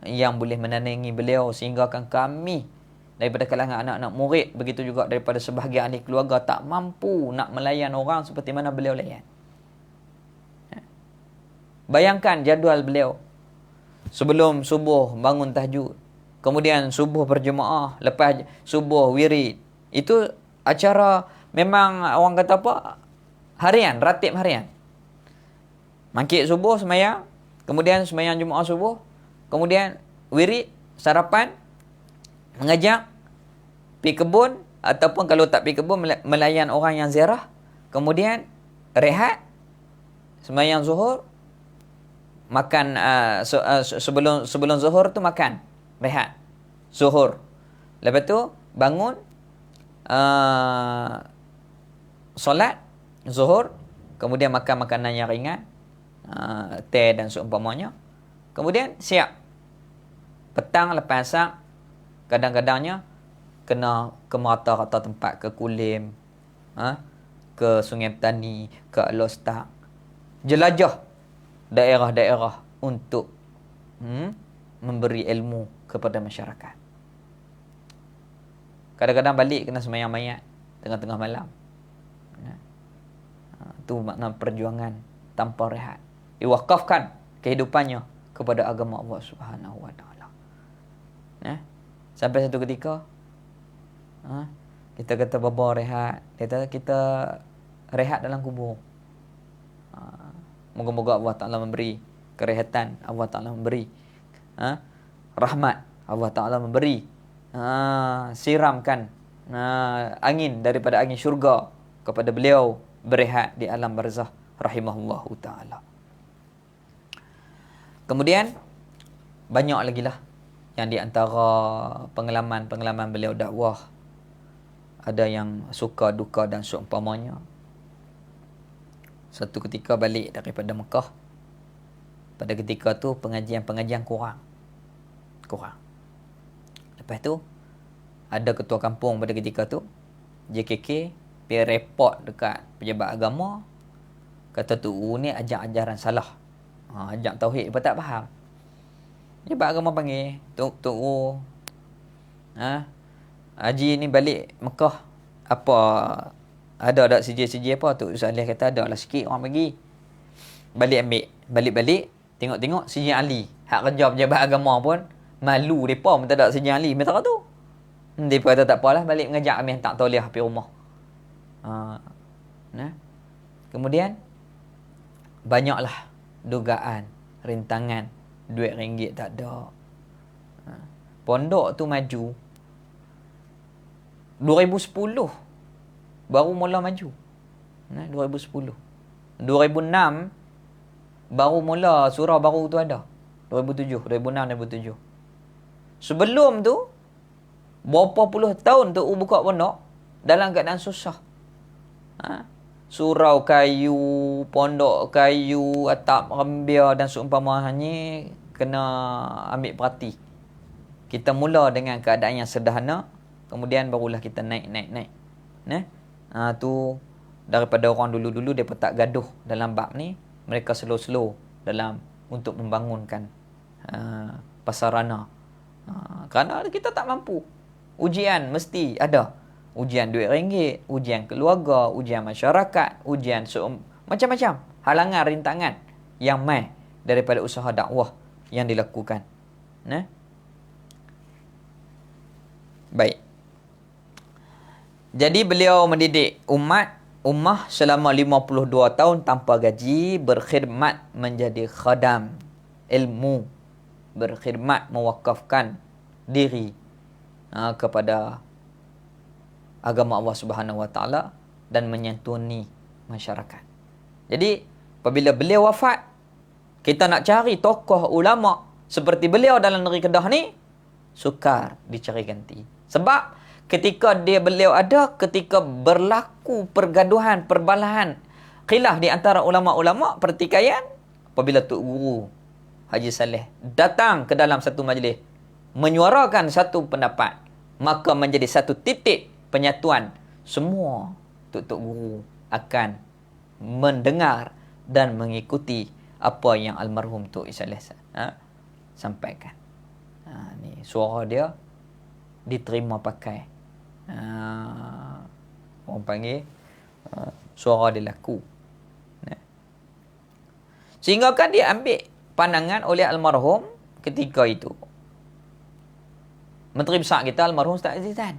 yang boleh menandingi beliau, sehingga kan kami daripada kalangan anak-anak murid, begitu juga daripada sebahagian ahli keluarga, tak mampu nak melayan orang seperti mana beliau layan. Bayangkan jadual beliau. Sebelum subuh bangun tahajud, kemudian subuh berjemaah, lepas subuh wirid. Itu acara memang orang kata apa? Harian, ratib harian. Mangkit subuh sembahyang, kemudian sembahyang jemaah subuh, kemudian wirid, sarapan, mengajar, pergi kebun, ataupun kalau tak pergi kebun, melayan orang yang ziarah, kemudian rehat, sembahyang zuhur, makan sebelum zuhur tu makan, rehat, zuhur. Lepas tu bangun, solat zuhur, kemudian makan makanan yang ringan, teh dan seumpamanya. Kemudian siap petang lepas asar, kadang-kadangnya kena ke merata-rata tempat, ke Kulim, ke Sungai Petani, ke Alostak, jelajah daerah-daerah untuk memberi ilmu kepada masyarakat. Kadang-kadang balik kena sembahyang mayat tengah-tengah malam. Itu makna perjuangan tanpa rehat. Diwakafkan kehidupannya kepada agama Allah Subhanahu Wa Taala. Sampai satu ketika kita kata baba rehat, kita rehat dalam kubur. Moga-moga Allah Taala memberi kerehatan, Allah Taala memberi rahmat, Allah Taala memberi siramkan angin daripada angin syurga kepada beliau berehat di alam barzah rahimahullahu taala. Kemudian banyak lagi lah yang di antara pengalaman beliau dakwah, ada yang suka duka dan seumpamanya. Satu ketika balik daripada Mekah, pada ketika tu pengajian kurang. Lepas tu ada ketua kampung pada ketika tu, JKK, pergi report dekat pejabat agama, kata tu ni ajak ajaran salah. Ajak tauhid pun tak faham. Pejabat agama panggil, Tok Haji ni balik Mekah, apa ada tak sijil-sijil apa? Tok Saleh kata ada lah sikit orang bagi. Balik ambil, balik tengok sijil Ali. Hak kerja pejabat agama pun malu depa minta tak sijil Ali minta tu. Depa kata tak apalah, balik mengajak kami hantar tauliah pergi rumah. Kemudian banyaklah dugaan, rintangan, duit ringgit tak ada. Pondok tu maju 2010 baru mula maju. 2010. 2006 baru mula surau baru tu ada. 2006 2007. Sebelum tu berapa puluh tahun tu buka pondok dalam keadaan susah. Surau kayu, pondok kayu, atap rembia dan seumpamanya kena ambil perhati. Kita mula dengan keadaan yang sederhana, kemudian barulah kita naik. Tu daripada orang dulu-dulu depa tak gaduh dalam bab ni, mereka slow-slow dalam untuk membangunkan pasarana. Kerana kita tak mampu. Ujian mesti ada. Ujian duit ringgit, ujian keluarga, ujian masyarakat, ujian macam-macam halangan, rintangan yang mai daripada usaha dakwah yang dilakukan. Baik. Jadi beliau mendidik ummah selama 52 tahun tanpa gaji, berkhidmat menjadi khadam ilmu, berkhidmat mewakafkan diri kepada agama Allah Subhanahu Wa Taala dan menyantuni masyarakat. Jadi apabila beliau wafat, kita nak cari tokoh ulama seperti beliau dalam negeri Kedah ni, sukar dicari ganti. Sebab ketika beliau ada, ketika berlaku pergaduhan, perbalahan, khilaf di antara ulama-ulama pertikaian, apabila Tok Guru Haji Saleh datang ke dalam satu majlis menyuarakan satu pendapat, maka menjadi satu titik penyatuan. Semua Tok Guru akan mendengar dan mengikuti apa yang almarhum Tok Saleh sampaikan. Ni suara dia diterima pakai. Orang panggil suara dia laku. Sehingga kan dia ambil pandangan oleh almarhum ketika itu. Menteri Besar kita almarhum Ustaz Azizan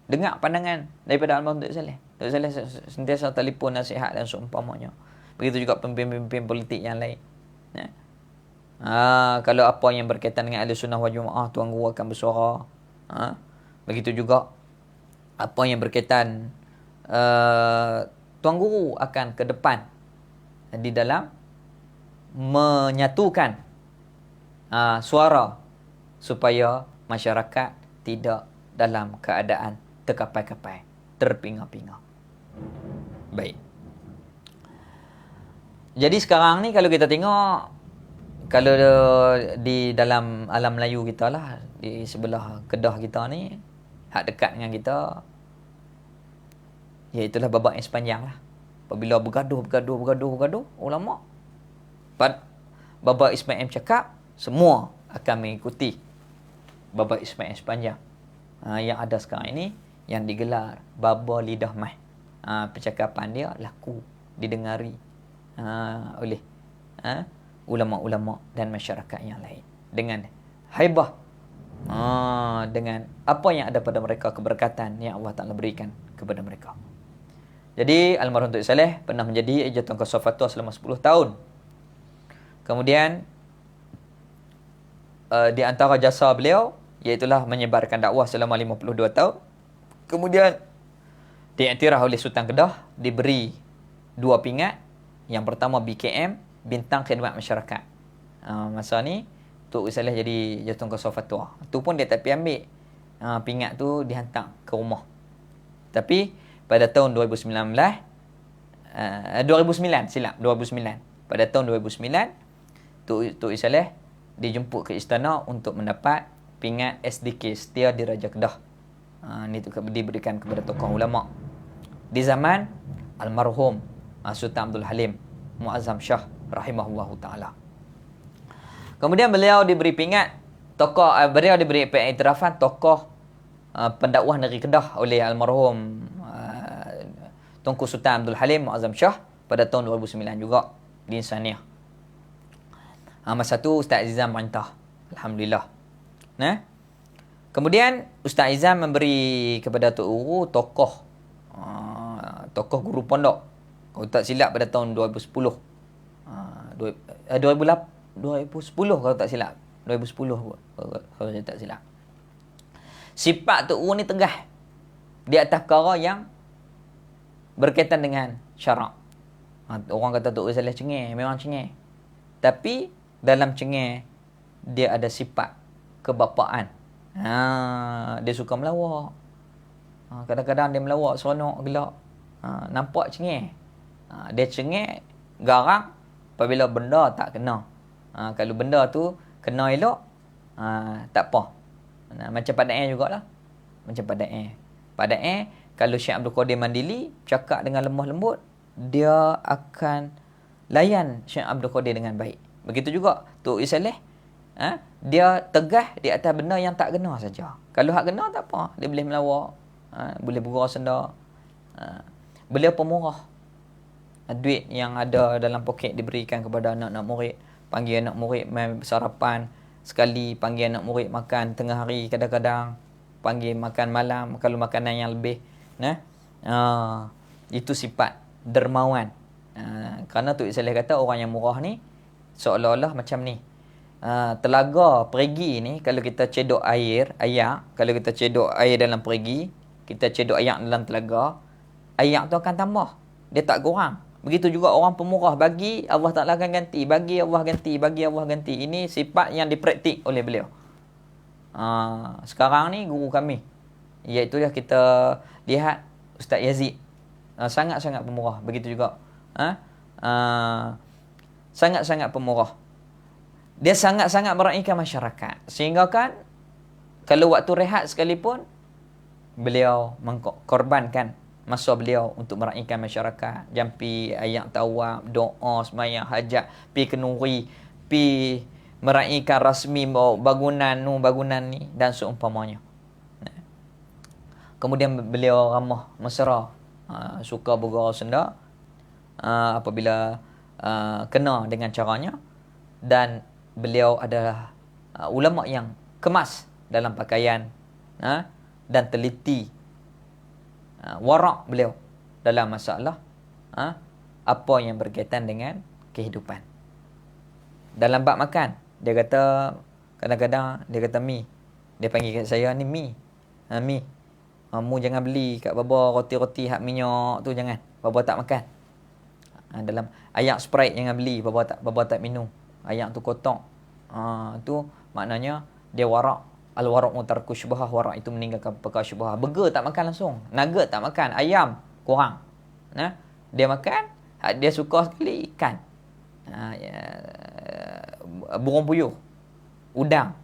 dengar pandangan daripada almarhum Tok Saleh. Tok Saleh sentiasa telefon nasihat dan seumpamanya. Begitu juga pemimpin-pemimpin politik yang lain. Kalau apa yang berkaitan dengan Ahli Sunnah wal Jamaah, Tuan Guru akan bersuara. Begitu juga apa yang berkaitan Tuan Guru akan ke depan di dalam menyatukan suara supaya masyarakat tidak dalam keadaan terkapai-kapai, terpinga-pinga. Baik. Jadi sekarang ni kalau kita tengok, kalau di dalam alam Melayu kita lah, di sebelah Kedah kita ni, hak dekat dengan kita, iaitulah babak yang sepanjang lah. Apabila bergaduh ulama, babak Ismail cakap, semua akan mengikuti babak Ismail sepanjang. yang ada sekarang ini, yang digelar Baba Lidah Mah. Percakapan dia laku, didengari oleh ulama-ulama dan masyarakat yang lain. Dengan haibah, dengan apa yang ada pada mereka, keberkatan yang Allah Ta'ala berikan kepada mereka. Jadi almarhum Tok Saleh pernah menjadi Ijazah Qasar Fatwa selama 10 tahun. Kemudian di antara jasa beliau iaitulah menyebarkan dakwah selama 52 tahun. Kemudian diiktiraf oleh Sultan Kedah, diberi 2 pingat. Yang pertama BKM, Bintang Khidmat Masyarakat. Masa ni Tok Saleh jadi Ijazah Qasar Fatwa. Tu pun dia tak pergi ambil. Pingat tu dihantar ke rumah. Tapi pada tahun 2009, pada tahun 2009, Tok Saleh dijemput ke istana untuk mendapat pingat SDK, Setia Diraja Kedah. Ini diberikan kepada tokoh ulama di zaman almarhum Sultan Abdul Halim Muazzam Shah rahimahullahu taala. Kemudian beliau diberi pingat beliau diberi iktirafan tokoh pendakwah negeri Kedah oleh almarhum Tunku Sultan Abdul Halim Muazzam Shah pada tahun 2009 juga di Insaniah. Masa tu Ustaz Izam merintah. Alhamdulillah. Kemudian Ustaz Izam memberi kepada Tok Guru tokoh guru pondok. Kalau tak silap pada tahun 2010. 2010 kalau tak silap. 2010 kalau saya tak silap. Sifat Tok Guru ni tegah di atas perkara yang berkaitan dengan syarak. Orang kata Tok Saleh cengeng, memang cengeng. Tapi dalam cengeng dia ada sifat kebapaan. Dia suka melawak. Kadang-kadang dia melawak seronok gelak. Nampak cengeng. Dia cengeng garang apabila benda tak kena. Kalau benda tu kena elok, tak apa. Macam Padang jugalah. Macam Padang kalau Syekh Abdul Qadir Mandili cakap dengan lemah lembut, dia akan layan Syekh Abdul Qadir dengan baik. Begitu juga Tok Saleh, dia tegah di atas benda yang tak kena saja. Kalau hak kena tak apa, dia boleh melawak, boleh bergurau senda. Beliau pemurah. Duit yang ada dalam poket diberikan kepada anak-anak murid. Panggil anak murid main sarapan sekali, panggil anak murid makan tengah hari, kadang-kadang panggil makan malam kalau makanan yang lebih. Itu sifat dermawan. Kerana Tok Saleh kata orang yang murah ni seolah-olah macam ni. Telaga perigi ni, kalau kita cedok air, kalau kita cedok air dalam perigi, kita cedok air dalam telaga, air tu akan tambah. Dia tak kurang. Begitu juga orang pemurah, bagi Allah Ta'ala akan ganti, bagi Allah ganti, bagi Allah ganti. Ini sifat yang dipraktik oleh beliau. Sekarang ni guru kami, iaitu kita lihat Ustaz Yazid, sangat-sangat pemurah. Begitu juga sangat-sangat pemurah. Dia sangat-sangat meraihkan masyarakat. Sehingga kan kalau waktu rehat sekalipun, beliau mengkorbankan masa beliau untuk meraihkan masyarakat. Jampi ayat tawab, doa, sembahyang hajat, pi kenuri, pi meraihkan rasmi bangunan ni dan seumpamanya. Kemudian beliau ramah mesra, suka bergurau senda apabila kena dengan caranya, dan beliau adalah ulama yang kemas dalam pakaian dan teliti. Warak beliau dalam masalah apa yang berkaitan dengan kehidupan. Dalam bab makan, dia kata kadang-kadang dia kata mi. Dia panggil kat saya ni mi. Mi. Mu jangan beli kat baba roti-roti hak minyak tu, jangan. Baba tak makan. Dalam ayak Sprite jangan beli, baba tak minum. Ayak tu kotak. Tu maknanya dia warak. Al-waraq mutarku syubhah, warak itu meninggalkan perkara syubhah. Burger tak makan langsung, nugget tak makan, ayam kurang. Dia makan, dia suka sekali ikan. Burung puyuh, udang.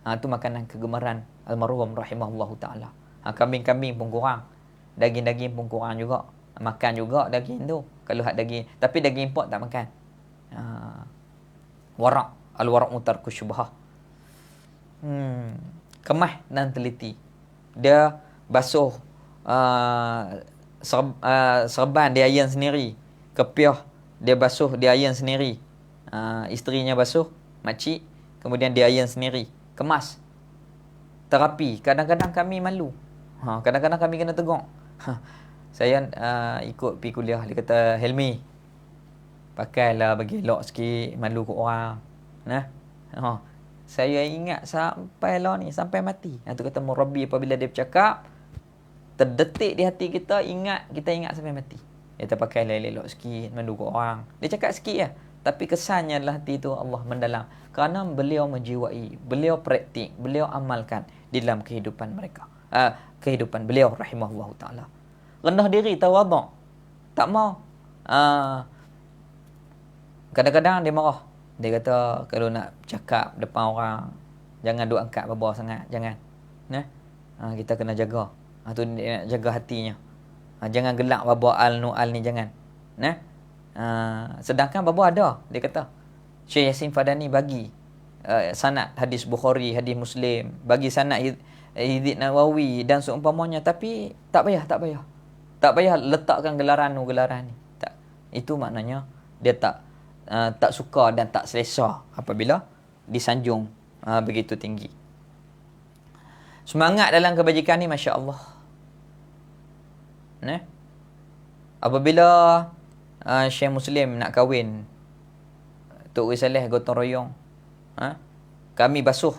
Tu makanan kegemaran almarhum rahimahullahu taala. Kambing-kambing pun kurang. Daging-daging pun kurang juga. Makan juga daging tu. Kalau hak daging, tapi daging import tak makan. Warak, al-waraq mutarku syubhah. Kemah dan teliti. dia basuh serban dia iron sendiri, kepiah dia basuh dia iron sendiri, isterinya basuh, makcik, kemudian dia iron sendiri, kemas. Terapi, kadang-kadang kami malu, kadang-kadang kami kena tegur. Saya ikut pergi kuliah, dia kata, Helmi, pakailah bagi elok sikit, malu ke orang. Saya ingat sampai lah ni, sampai mati. Tu kata Murabi, apabila dia bercakap, terdetik di hati kita, kita ingat sampai mati. Dia kata, pakailah elok sikit, malu ke orang. Dia cakap sikit lah, tapi kesannya dalam hati tu Allah mendalam. Kerana beliau menjiwai, beliau praktik, beliau amalkan di dalam kehidupan mereka. Kehidupan beliau rahimahullah ta'ala. Rendah diri, tawaduk. Tak mau. Kadang-kadang dia marah. Dia kata, kalau nak cakap depan orang, jangan duk angkat bawah sangat. Jangan. Kita kena jaga. Tu dia nak jaga hatinya. Jangan gelak baba al-nu'al ni, jangan. Sedangkan baba ada, dia kata. Syekh Yasin Fadani bagi sanad hadis Bukhari, hadis Muslim, bagi sanad Hizib Nawawi dan seumpamanya, tapi tak payah letakkan gelaran ni. Tak. Itu maknanya dia tak suka dan tak selesa apabila disanjung begitu tinggi. Semangat dalam kebajikan ni, masya-Allah. Apabila Syekh Muslim nak kahwin, Tok Saleh gotong royong, kami basuh,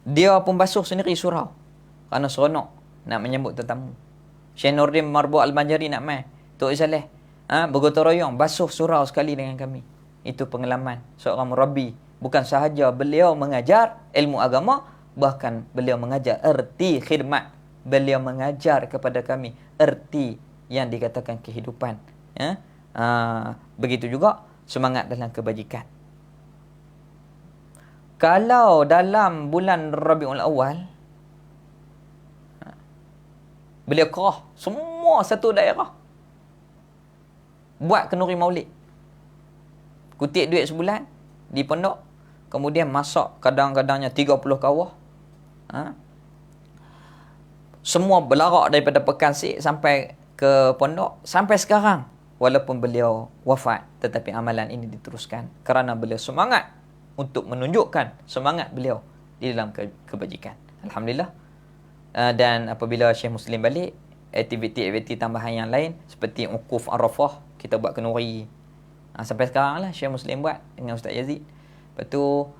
dia pun basuh sendiri surau, kerana seronok nak menyambut tetamu. Syekh Nurdin Marbu Al-Banjari nak mai, Tok Saleh bergotong royong basuh surau sekali dengan kami. Itu pengalaman seorang murabi. Bukan sahaja beliau mengajar ilmu agama, bahkan beliau mengajar erti khidmat. Beliau mengajar kepada kami erti yang dikatakan kehidupan. Begitu juga semangat dalam kebajikan. Kalau dalam bulan Rabiul Awal, beliau kerah semua satu daerah buat kenduri maulid. Kutip duit sebulan di pondok, kemudian masak kadang-kadangnya 30 kawah. Semua berlarak daripada Pekansik sampai ke pondok. Sampai sekarang, walaupun beliau wafat, tetapi amalan ini diteruskan kerana beliau semangat untuk menunjukkan semangat beliau di dalam kebajikan. Alhamdulillah. Dan apabila Syekh Muslim balik, aktiviti-aktiviti tambahan yang lain seperti Ukuf Arafah, kita buat kenduri. Sampai sekarang lah Syekh Muslim buat dengan Ustaz Yazid. Lepas tu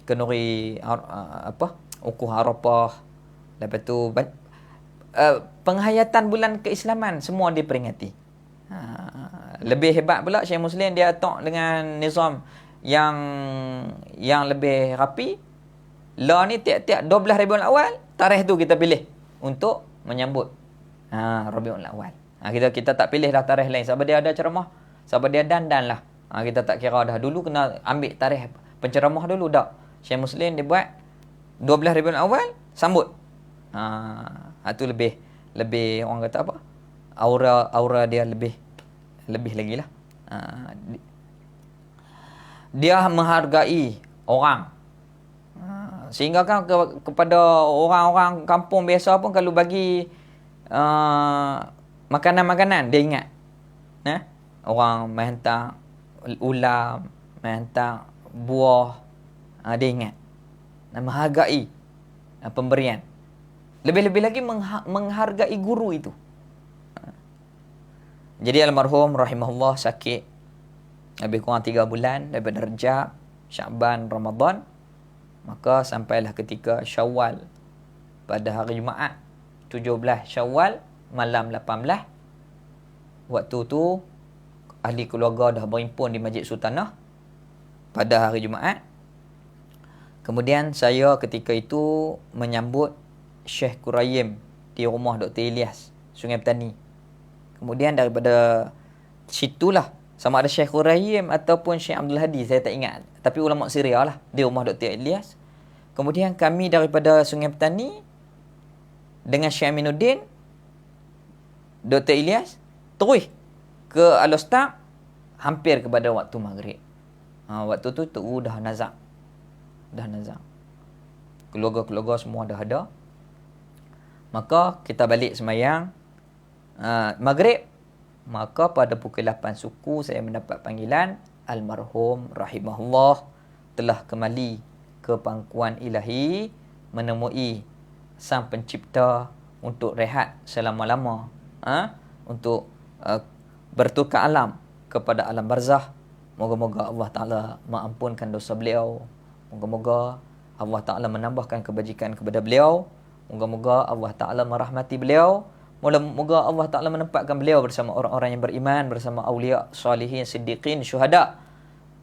kenduri Ukuf Arafah. Lepas tu penghayatan bulan keislaman semua diperingati. Lebih hebat pula Syekh Muslim, dia atok dengan nizam yang lebih rapi. Lah ni tiap-tiap 12 Rabiul Awal, tarikh tu kita pilih untuk menyambut Rabiul Awal. Kita tak pilih dah tarikh lain. Sebab dia ada ceramah, sebab dia dandan lah. Kita tak kira dah. Dulu kena ambil tarikh penceramah dulu dah. Syekh Muslim dia buat 12 Rabiul Awal, sambut. Tu lebih orang kata apa? Aura dia lebih lagi lah. Dia menghargai orang. Sehingga kan kepada orang-orang kampung biasa pun kalau bagi makanan-makanan, dia ingat. Orang main hantar ulam, main hantar buah, dia ingat. Menghargai pemberian. Lebih-lebih lagi menghargai guru itu. Jadi almarhum rahimahullah sakit lebih kurang 3 bulan daripada Rejab, Syaban, Ramadan. Maka sampailah ketika Syawal, pada hari Jumaat 17 Syawal malam 18. Waktu tu ahli keluarga dah berhimpun di Masjid Sultanah pada hari Jumaat. Kemudian saya ketika itu menyambut Syekh Quraim di rumah Dr. Ilyas, Sungai Petani. Kemudian daripada situlah, sama ada Syekh Quraim ataupun Syekh Abdul Hadi, saya tak ingat. Tapi ulama Syria lah, di rumah Dr. Ilyas. Kemudian kami daripada Sungai Petani dengan Syekh Aminuddin, Dr. Ilyas, terus ke Al-Ustaz hampir kepada waktu maghrib. Waktu tu dah nazak. Keluarga-keluarga semua dah ada. Maka kita balik sembahyang maghrib. Maka pada pukul 8 suku saya mendapat panggilan, almarhum rahimahullah telah kembali ke pangkuan ilahi, menemui Sang Pencipta untuk rehat selama-lama, untuk bertukar alam kepada alam barzah. Moga-moga Allah Ta'ala mengampunkan dosa beliau. Moga-moga Allah Ta'ala menambahkan kebajikan kepada beliau. Moga-moga Allah Ta'ala merahmati beliau. Moga-moga Allah Ta'ala menempatkan beliau bersama orang-orang yang beriman, bersama awliya, salihin, siddiqin, syuhada,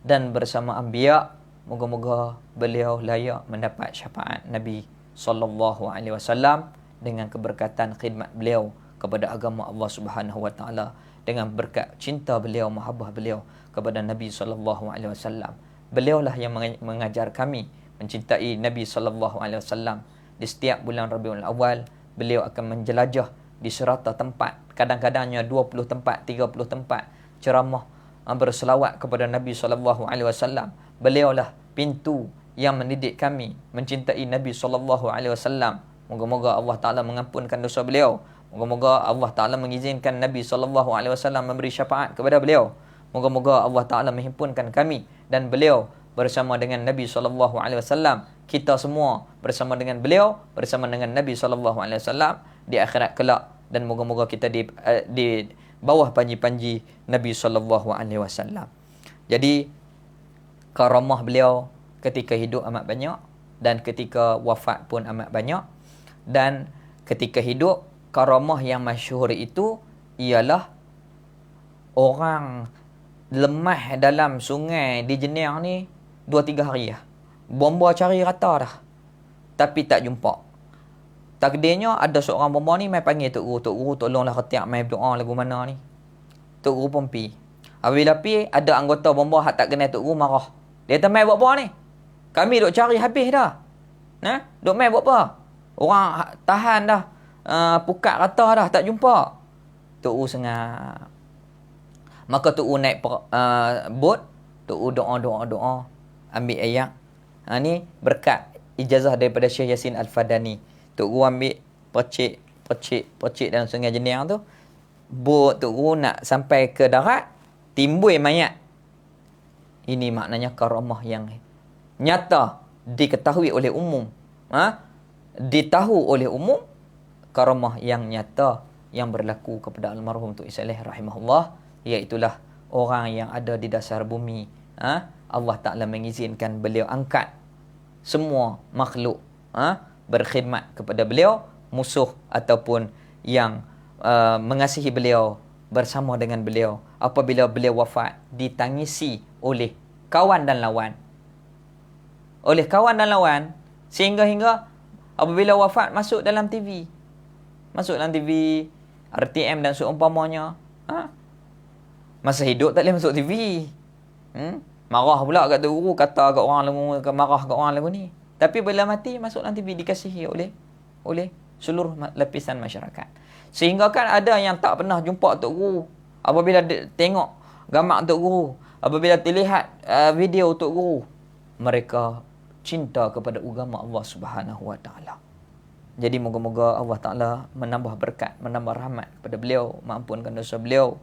dan bersama anbiya. Moga-moga beliau layak mendapat syafaat Nabi sallallahu alaihi wasallam dengan keberkatan khidmat beliau kepada agama Allah Subhanahu wa taala, dengan berkat cinta beliau, mahabbah beliau kepada Nabi sallallahu alaihi wasallam. Beliaulah yang mengajar kami mencintai Nabi sallallahu alaihi wasallam. Di setiap bulan Rabiul Awal, beliau akan menjelajah di serata tempat, kadang-kadangnya 20 tempat, 30 tempat, ceramah berselawat kepada Nabi sallallahu alaihi wasallam. Beliaulah pintu yang mendidik kami mencintai Nabi sallallahu alaihi wasallam. Moga-moga Allah Taala mengampunkan dosa beliau. Moga-moga Allah Taala mengizinkan Nabi sallallahu alaihi wasallam memberi syafaat kepada beliau. Moga-moga Allah Taala menghimpunkan kami dan beliau bersama dengan Nabi sallallahu alaihi wasallam. Kita semua bersama dengan beliau, bersama dengan Nabi sallallahu alaihi wasallam di akhirat kelak, dan moga-moga kita di bawah panji-panji Nabi sallallahu alaihi wasallam. Jadi karamah beliau ketika hidup amat banyak, dan ketika wafat pun amat banyak. Dan ketika hidup, karamah yang masyhur itu ialah orang lemah dalam sungai di Jeniang ni 2-3 hari dah. Bomba cari rata dah, tapi tak jumpa. Takdirnya ada seorang bomba ni mai panggil Tok Guru, tolonglah ketiak mai berdoa lagu mana ni. Tok Guru pun pi. Apabila pi, ada anggota bomba hak tak kenal Tok Guru marah. Dia kata, mai buat apa ni? Kami duk cari habis dah. Duk mai buat apa? Orang tahan dah. Pukat rata dah, tak jumpa. Tok Guru sengah. Maka Tok Guru naik bot. Tok Guru doa. Ambil ayat. Ni berkat ijazah daripada Syekh Yasin Al-Fadani. Tok Guru ambil percik dalam sungai Jeniang tu. Bot Tok Guru nak sampai ke darat, timbul mayat. Ini maknanya karamah yang nyata, diketahui oleh umum. Ditahu oleh umum, karamah yang nyata yang berlaku kepada almarhum Tok Saleh rahimahullah, iaitulah orang yang ada di dasar bumi. Allah Ta'ala mengizinkan beliau angkat semua makhluk berkhidmat kepada beliau, musuh ataupun yang mengasihi beliau bersama dengan beliau. Apabila beliau wafat, ditangisi oleh kawan dan lawan. Sehingga apabila wafat, masuk dalam TV, RTM dan seumpamanya. Masa hidup tak boleh masuk TV. Marah pula kat Tok Guru, kata kat orang lagu, marah kat orang lagu ni. Tapi bila mati, masuk dalam TV, dikasihi oleh seluruh lapisan masyarakat. Sehingga kan ada yang tak pernah jumpa Tok Guru, apabila tengok gambar Tok Guru, apabila dilihat video Tok Guru, mereka cinta kepada agama Allah Subhanahu wa taala. Jadi moga-moga Allah Taala menambah berkat, menambah rahmat kepada beliau, mengampunkan dosa beliau,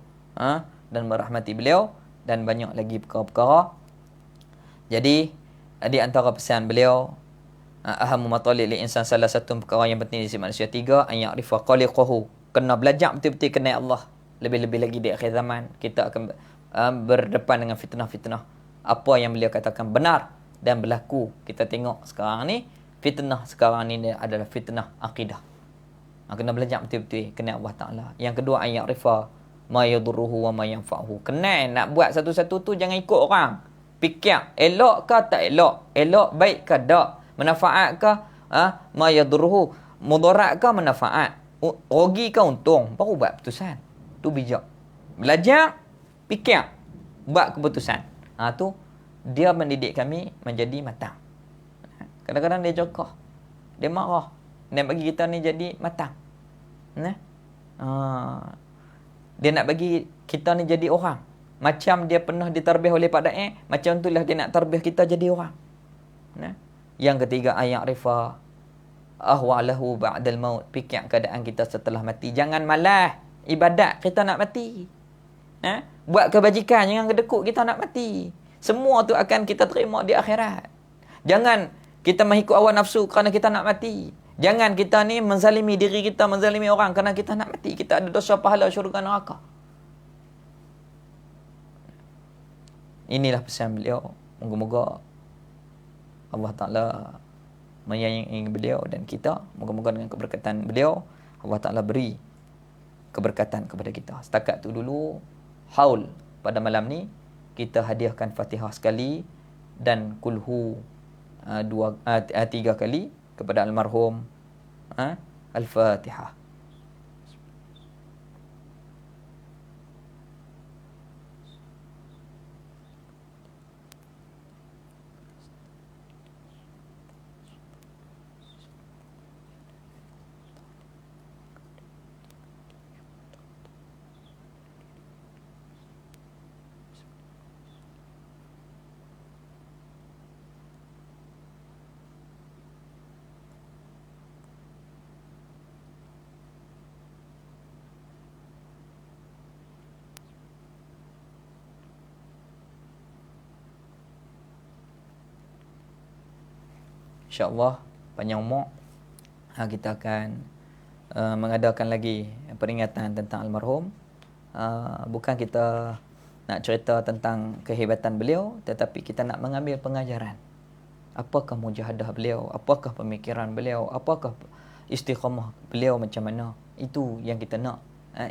dan merahmati beliau, dan banyak lagi perkara-perkara. Jadi di antara pesan beliau, ahammu matalil lil insan, salah satu perkara yang penting di sisi manusia, 3, an ya'rifa khaliqahu, kena belajar betul-betul kenal Allah. Lebih-lebih lagi di akhir zaman, kita akan berdepan dengan fitnah-fitnah. Apa yang beliau katakan benar dan berlaku. Kita tengok sekarang ni, fitnah sekarang ni adalah fitnah akidah. Kena belajar betul-betul kenal Allah Ta'ala. Yang kedua, an ya'rifa ma yadurruhu wa ma yanfa'uhu. Kenal, nak buat satu-satu tu jangan ikut orang. Fikir elok ke tak elok, elok baik ke tak, manfaat ke ma yadurruhu, mudarat ke manfaat, rugi ke untung, baru buat keputusan. Tu bijak. Belajar, fikir, buat keputusan. Tu dia mendidik kami menjadi matang. Kadang-kadang dia jokah, dia marah, dia bagi kita ni jadi matang. Dia nak bagi kita ni jadi orang. Macam dia pernah ditarbih oleh Pak Da'i, macam itulah dia nak tarbih kita jadi orang. Yang ketiga, ayat rifa ahwalahu ba'dal maut. Fikir keadaan kita setelah mati. Jangan malas ibadat kita nak mati. Buat kebajikan jangan kedekut kita nak mati. Semua tu akan kita terima di akhirat. Jangan kita mengikut hawa nafsu kerana kita nak mati. Jangan kita ni menzalimi diri kita, menzalimi orang kerana kita nak mati. Kita ada dosa pahala syurga neraka. Inilah pesan beliau. Moga-moga Allah Ta'ala menyayangi beliau dan kita. Moga-moga dengan keberkatan beliau, Allah Ta'ala beri keberkatan kepada kita. Setakat tu dulu, haul pada malam ni, kita hadiahkan Fatihah sekali dan kulhu 3 kali kepada almarhum. Al-Fatihah. InsyaAllah panjang umur kita akan mengadakan lagi peringatan tentang almarhum. Bukan kita nak cerita tentang kehebatan beliau, tetapi kita nak mengambil pengajaran. Apakah mujahadah beliau, apakah pemikiran beliau, apakah istiqamah beliau macam mana. Itu yang kita nak,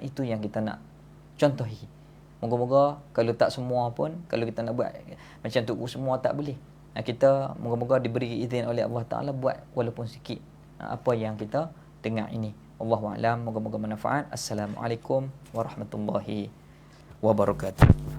itu yang kita nak contohi. Moga-moga kalau tak semua pun, kalau kita nak buat macam tu semua tak boleh. Kita moga-moga diberi izin oleh Allah Ta'ala buat walaupun sikit apa yang kita dengar ini. Wallahualam, moga-moga manfaat. Assalamualaikum warahmatullahi wabarakatuh.